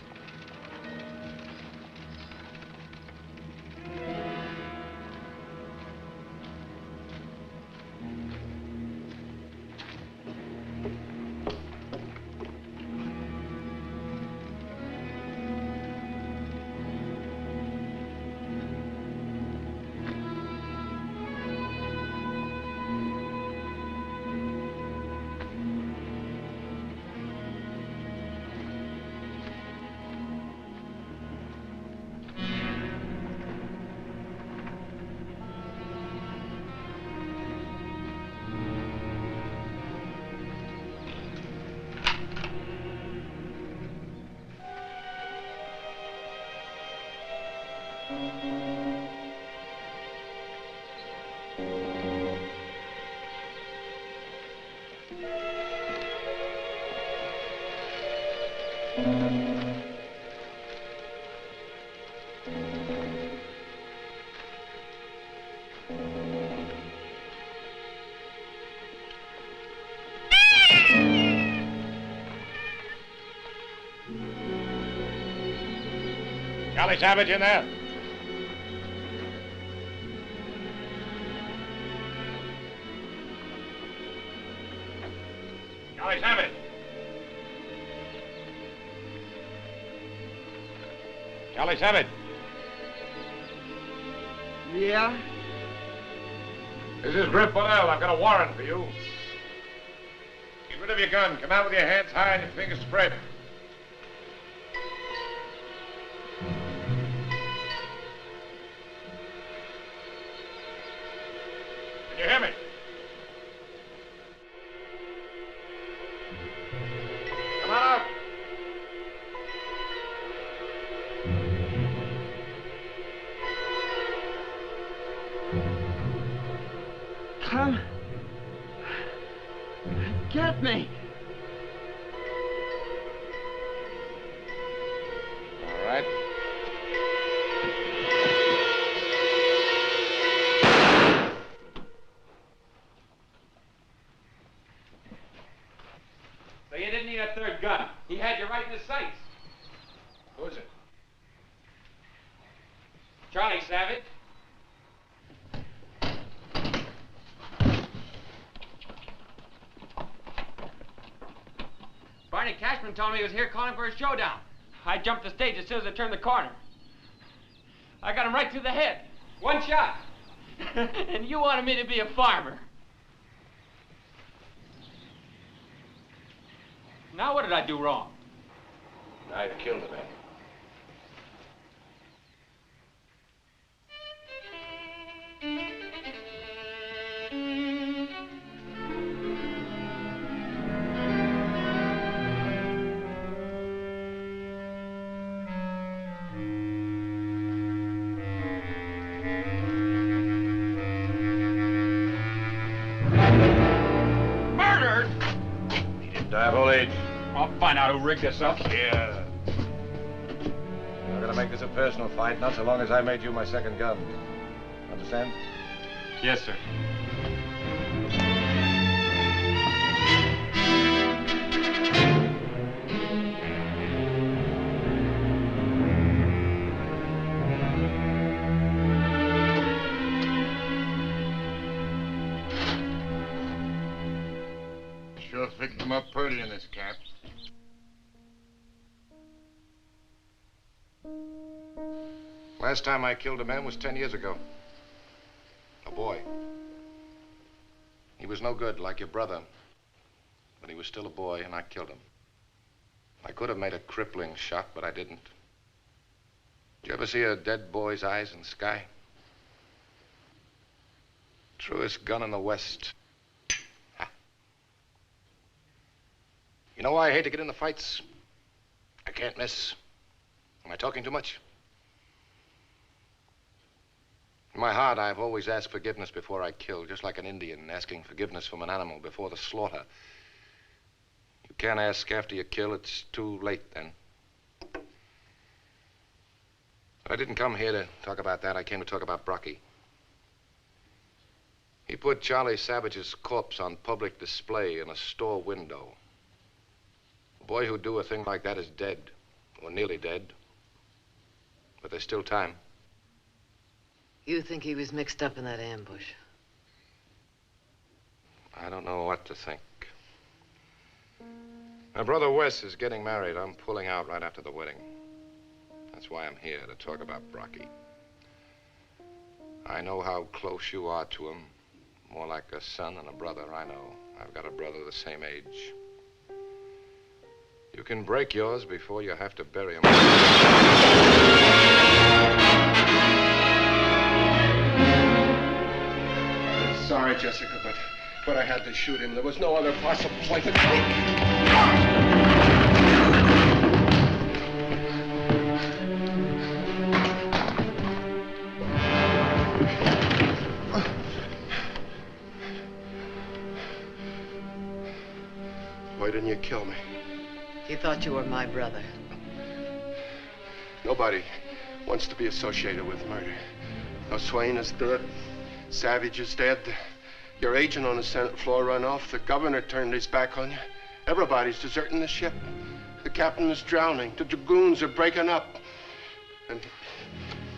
[SPEAKER 7] Charlie Savage in there. Charlie Savage. Charlie Savage.
[SPEAKER 20] Yeah?
[SPEAKER 7] This is Griff Bunnell. I've got a warrant for you. Get rid of your gun. Come out with your hands high and your fingers spread. Can you hear me? Come on out.
[SPEAKER 20] Come. Get me.
[SPEAKER 2] didn't need a third gun. He had you right in his sights.
[SPEAKER 19] Who is it?
[SPEAKER 2] Charlie Savage. Barney Cashman told me he was here calling for a showdown. I jumped the stage as soon as I turned the corner. I got him right through the head. One shot. And you wanted me to be a farmer. Now what did I do wrong?
[SPEAKER 19] I killed the man.
[SPEAKER 2] Murdered?
[SPEAKER 19] He didn't die of old age.
[SPEAKER 2] I'll find out who rigged this up.
[SPEAKER 19] Yeah. I'm gonna make this a personal fight, not so long as I made you my second gun. Understand?
[SPEAKER 2] Yes, sir.
[SPEAKER 1] Sure picked him up pretty in this cap.
[SPEAKER 19] Last time I killed a man was 10 years ago. A boy. He was no good, like your brother. But he was still a boy, and I killed him. I could have made a crippling shot, but I didn't. Did you ever see a dead boy's eyes in the sky? Truest gun in the West. Ha. You know why I hate to get into fights? I can't miss. Am I talking too much? In my heart, I've always asked forgiveness before I kill, just like an Indian asking forgiveness from an animal before the slaughter. You can't ask after you kill, it's too late then. I didn't come here to talk about that. I came to talk about Brocky. He put Charlie Savage's corpse on public display in a store window. A boy who'd do a thing like that is dead, or nearly dead. But there's still time.
[SPEAKER 15] You think he was mixed up in that ambush?
[SPEAKER 19] I don't know what to think. My brother Wes is getting married. I'm pulling out right after the wedding. That's why I'm here, to talk about Brocky. I know how close you are to him. More like a son and a brother, I know. I've got a brother the same age. You can break yours before you have to bury him.
[SPEAKER 13] Sorry, Jessica, but I had to shoot him. There was no other possible way to take. Why didn't you kill me?
[SPEAKER 15] He thought you were my brother.
[SPEAKER 13] Nobody wants to be associated with murder. Now, Swain is dead. Savage is dead. Your agent on the Senate floor ran off. The governor turned his back on you. Everybody's deserting the ship. The captain is drowning. The dragoons are breaking up. And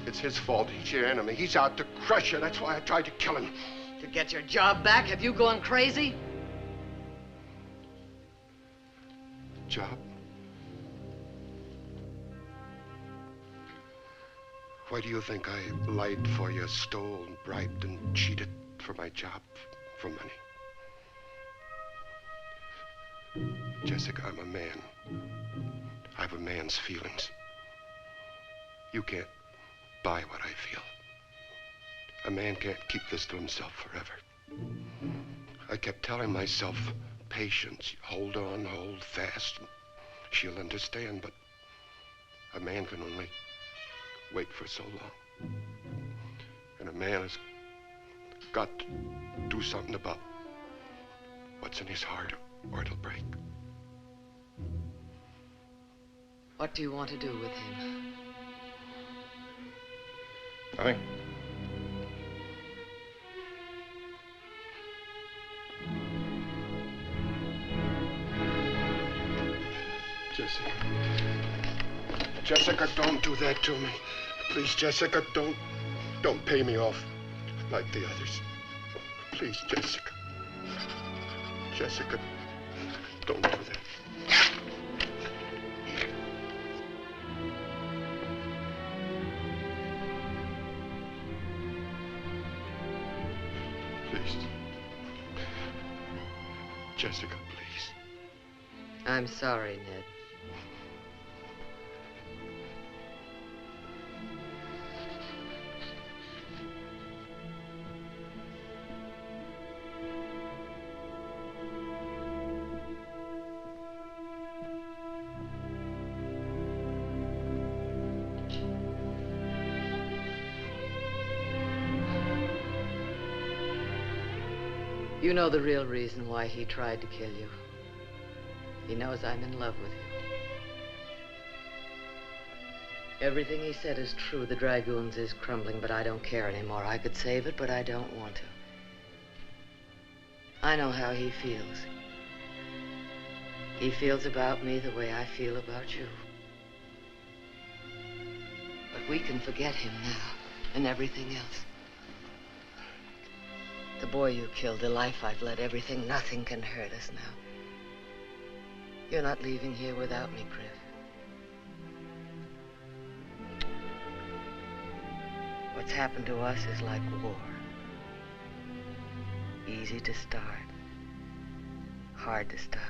[SPEAKER 13] it's his fault. He's your enemy. He's out to crush you. That's why I tried to kill him.
[SPEAKER 15] To get your job back? Have you gone crazy?
[SPEAKER 13] Job? Why do you think I lied for you, stole, and bribed, and cheated for my job, for money? Jessica, I'm a man. I have a man's feelings. You can't buy what I feel. A man can't keep this to himself forever. I kept telling myself, patience, hold on, hold fast. She'll understand, but a man can only wait for so long. And a man has got to do something about what's in his heart, or it'll break.
[SPEAKER 15] What do you want to do with him?
[SPEAKER 19] Nothing.
[SPEAKER 13] Jessica. Jessica, don't do that to me. Please, Jessica, don't pay me off like the others. Please, Jessica. Jessica, don't do that. Please. Jessica, please.
[SPEAKER 15] I'm sorry, Ned. You know the real reason why he tried to kill you. He knows I'm in love with you. Everything he said is true. The Dragoons is crumbling, but I don't care anymore. I could save it, but I don't want to. I know how he feels. He feels about me the way I feel about you. But we can forget him now and everything else. The boy you killed, the life I've led, everything, nothing can hurt us now. You're not leaving here without me, Griff. What's happened to us is like war. Easy to start, hard to stop.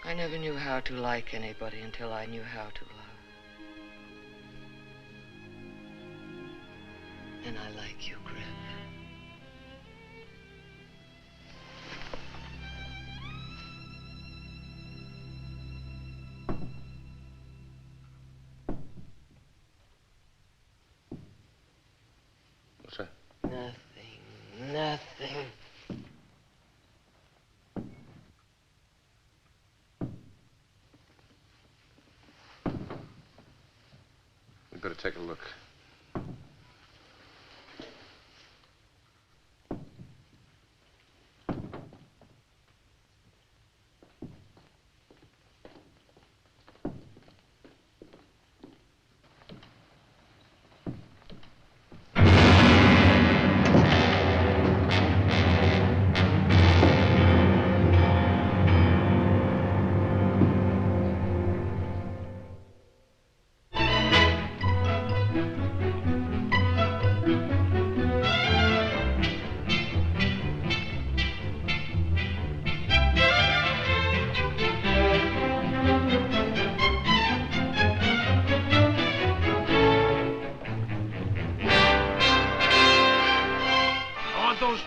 [SPEAKER 15] I never knew how to like anybody until I knew how to love. And I like you, Griff.
[SPEAKER 19] What's that?
[SPEAKER 15] Nothing.
[SPEAKER 19] We better take a look.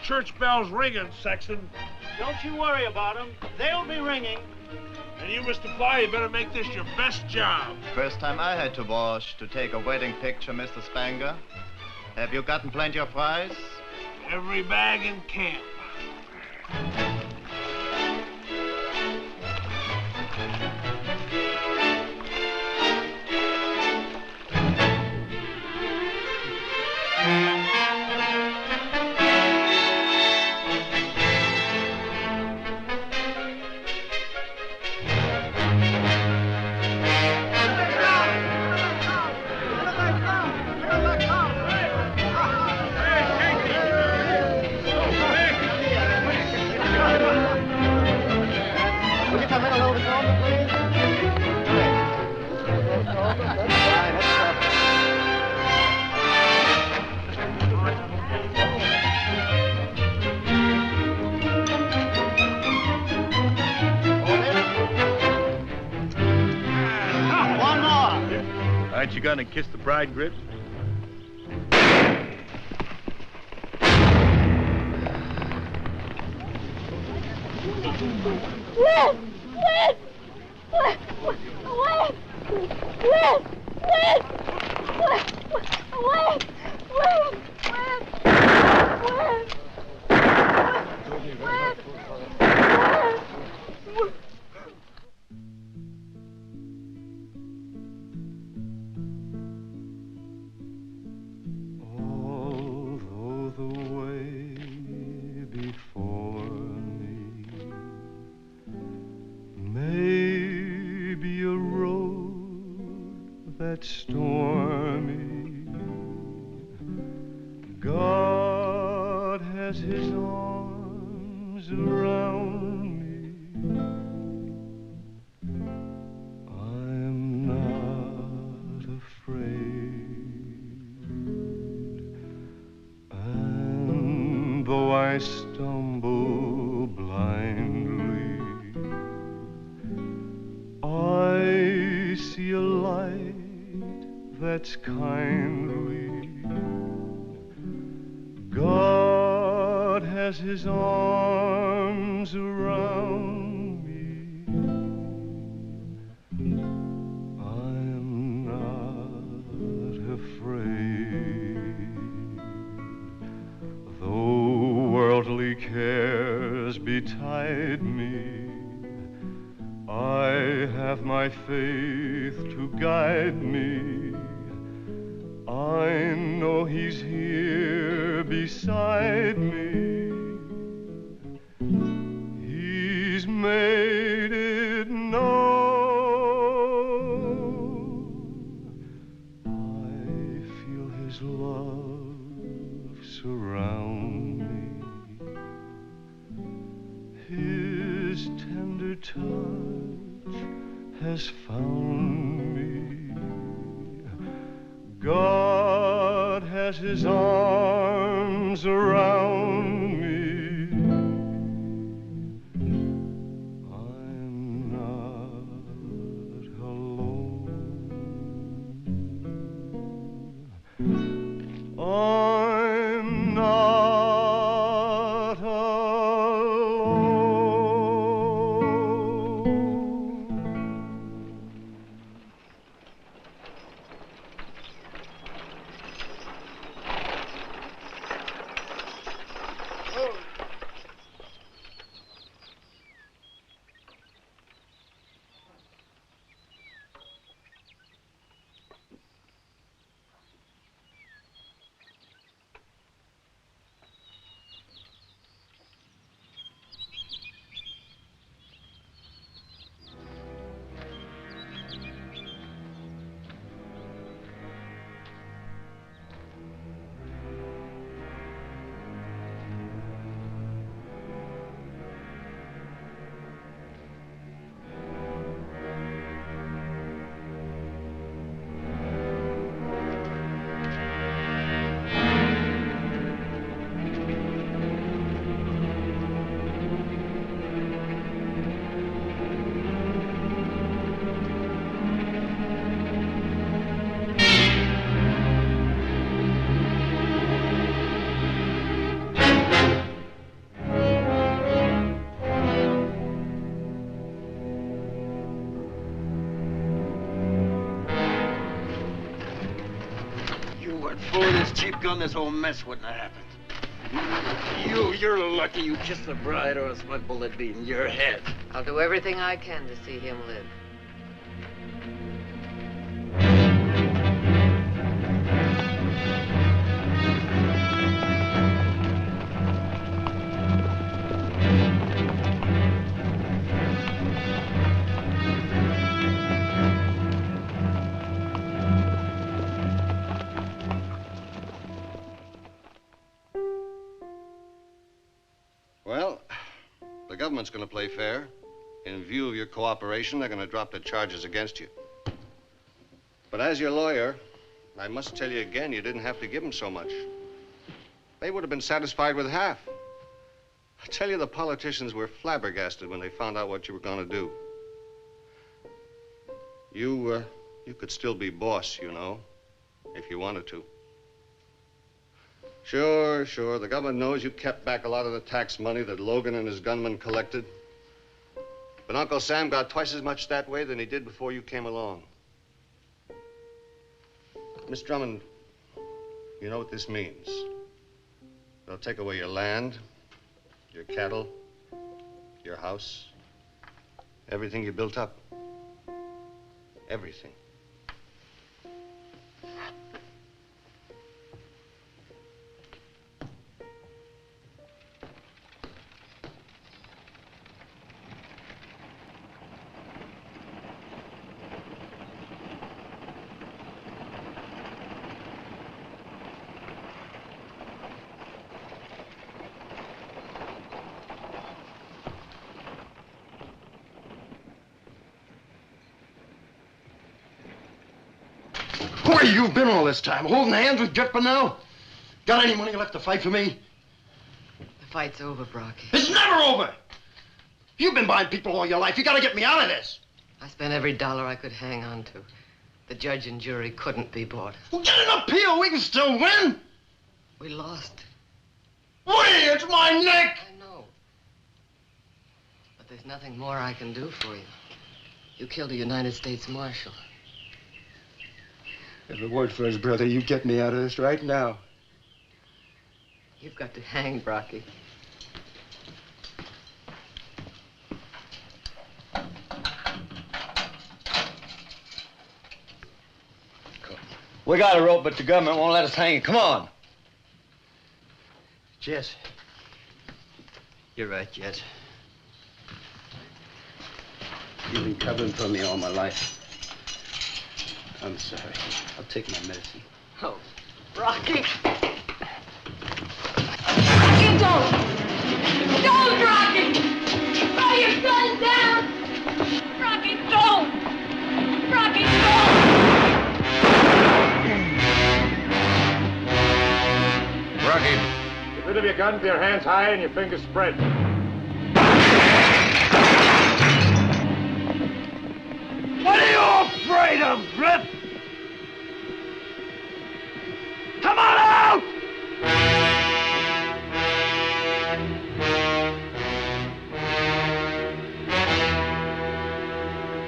[SPEAKER 18] Church bells ringing, Sexton.
[SPEAKER 3] Don't you worry about them. They'll be ringing.
[SPEAKER 18] And you, Mr. Fly, you better make this your best job.
[SPEAKER 22] First time I had to wash to take a wedding picture, Mr. Spanger. Have you gotten plenty of fries?
[SPEAKER 18] Every bag in camp.
[SPEAKER 23] Aren't you gonna kiss the bride, Griff?
[SPEAKER 24] Although the way before me
[SPEAKER 4] that's stormy. God has his arms around me. I'm not afraid. And though I stumble blindly, I see a light that's kindly. God has his arms around me. I'm not afraid. Though worldly cares betide me, I have my faith to guide me. I know he's here beside me. He's made it known. I feel his love surround me. His tender touch has found me. God has his arms around me. I'm not alone. I'm not
[SPEAKER 8] cheap gun, this whole mess wouldn't have happened. You're lucky you kissed the bride, or else my bullet be in your head.
[SPEAKER 15] I'll do everything I can to see him live.
[SPEAKER 16] Well, the government's going to play fair. In view of your cooperation, they're going to drop the charges against you. But as your lawyer, I must tell you again, you didn't have to give them so much. They would have been satisfied with half. I tell you, the politicians were flabbergasted when they found out what you were going to do. You could still be boss, you know, if you wanted to. Sure. The government knows you kept back a lot of the tax money that Logan and his gunmen collected. But Uncle Sam got twice as much that way than he did before you came along. Miss Drummond, you know what this means. They'll take away your land, your cattle, your house, everything you built up. Everything. Where you been all this time? Holding hands with Jeff Bonnell? Got any money left to fight for me?
[SPEAKER 15] The fight's over, Brocky.
[SPEAKER 16] It's never over! You've been buying people all your life. You gotta get me out of this.
[SPEAKER 15] I spent every dollar I could hang on to. The judge and jury couldn't be bought.
[SPEAKER 16] Well, get an appeal. We can still win.
[SPEAKER 15] We lost.
[SPEAKER 16] It's my neck!
[SPEAKER 15] I know. But there's nothing more I can do for you. You killed a United States Marshal.
[SPEAKER 10] Every word for his brother. You get me out of this right now.
[SPEAKER 15] You've got to hang, Brocky.
[SPEAKER 16] We got a rope, but the government won't let us hang it. Come on.
[SPEAKER 10] Jess. You're right, Jess. You've been covering for me all my life. I'm sorry. I'll take my medicine.
[SPEAKER 15] Oh, Brocky.
[SPEAKER 11] Brocky, don't! Don't, Brocky! Throw your gun down! Brocky, don't! Brocky, don't!
[SPEAKER 1] Brocky, get rid of your gun with your hands high and your fingers spread.
[SPEAKER 3] What are you afraid of, Griff? Come on out!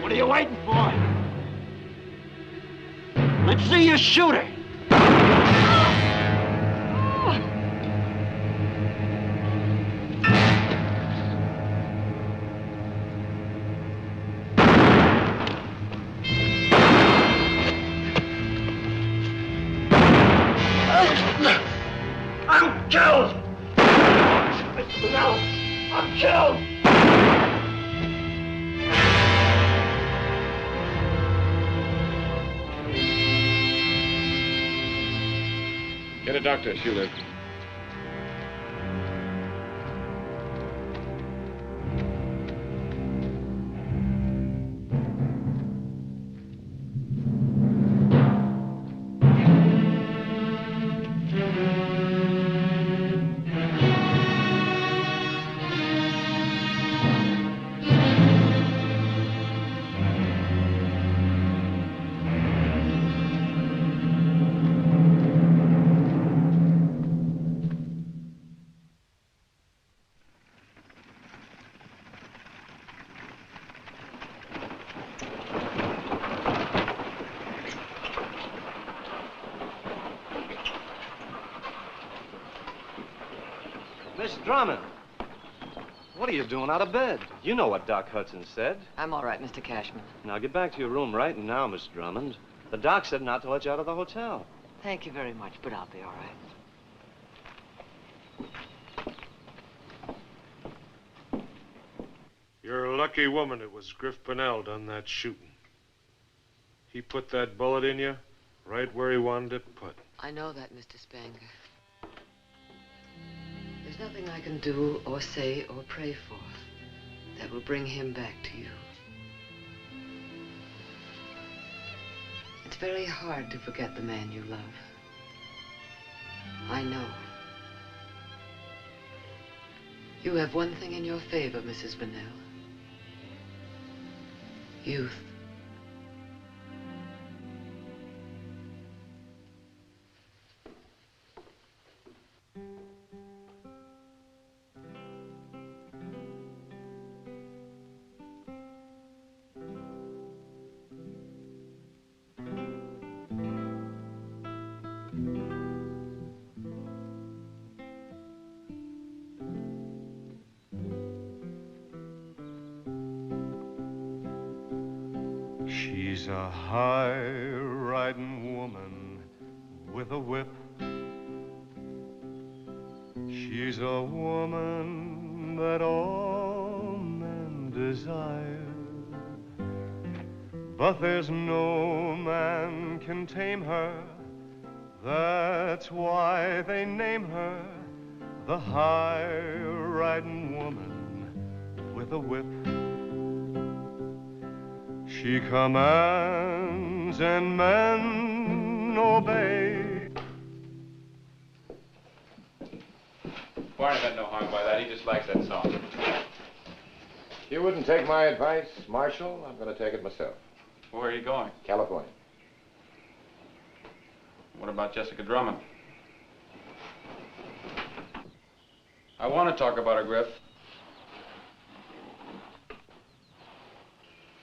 [SPEAKER 3] What are you waiting for? Let's see you shoot her. I'm killed! No, I'm killed!
[SPEAKER 1] Get a doctor, Schuler.
[SPEAKER 6] Miss Drummond, what are you doing out of bed? You know what Doc Hudson said.
[SPEAKER 15] I'm all right, Mr. Cashman.
[SPEAKER 6] Now get back to your room right now, Miss Drummond. The doc said not to let you out of the hotel.
[SPEAKER 15] Thank you very much, but I'll be all right.
[SPEAKER 18] You're a lucky woman it was Griff Bonnell done that shooting. He put that bullet in you right where he wanted it put.
[SPEAKER 15] I know that, Mr. Spanger. There's nothing I can do or say or pray for that will bring him back to you. It's very hard to forget the man you love. I know. You have one thing in your favor, Mrs. Bonnell. Youth.
[SPEAKER 4] She's a high-riding woman with a whip. She's a woman that all men desire. But there's no man can tame her. That's why they name her the high-riding woman with a whip. She commands and men men obey.
[SPEAKER 7] Barney meant no harm by that. He just likes that song.
[SPEAKER 19] You wouldn't take my advice, Marshal? I'm going to take it myself.
[SPEAKER 7] Where are you going?
[SPEAKER 19] California.
[SPEAKER 7] What about Jessica Drummond? I want to talk about her, Griff.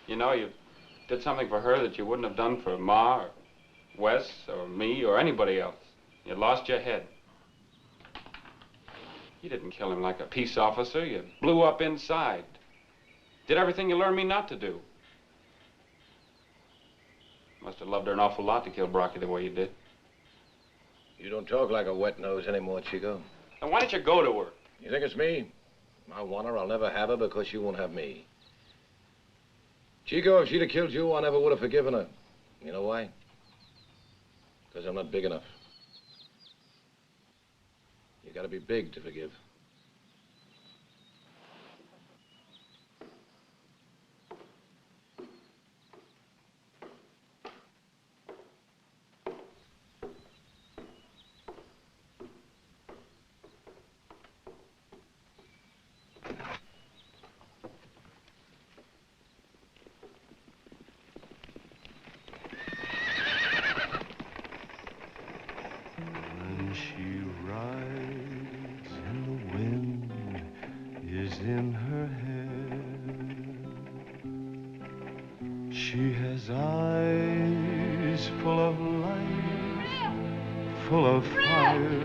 [SPEAKER 7] You know, you did something for her that you wouldn't have done for Ma or Wes or me or anybody else. You lost your head. You didn't kill him like a peace officer. You blew up inside. Did everything you learned me not to do. Must have loved her an awful lot to kill Brocky the way you did.
[SPEAKER 21] You don't talk like a wet nose anymore, Chico.
[SPEAKER 7] Then why don't you go to her?
[SPEAKER 21] You think it's me? I want her, I'll never have her because you won't have me. Chico, if she'd have killed you, I never would have forgiven her. You know why? Because I'm not big enough. You gotta be big to forgive.
[SPEAKER 4] When she rides and the wind is in her hair, she has eyes full of light, full of fire.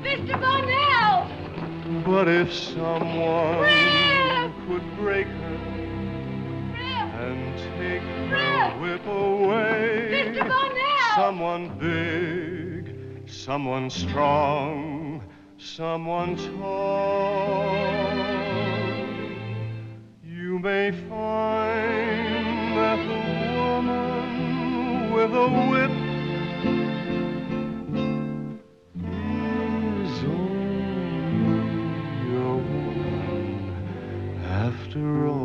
[SPEAKER 3] Mr. Bonnell!
[SPEAKER 4] But if someone could break her and take her whip away,
[SPEAKER 3] Mr. Bonnell!
[SPEAKER 4] someone big, someone strong, someone tall, you may find that the woman with a whip is only your woman after all.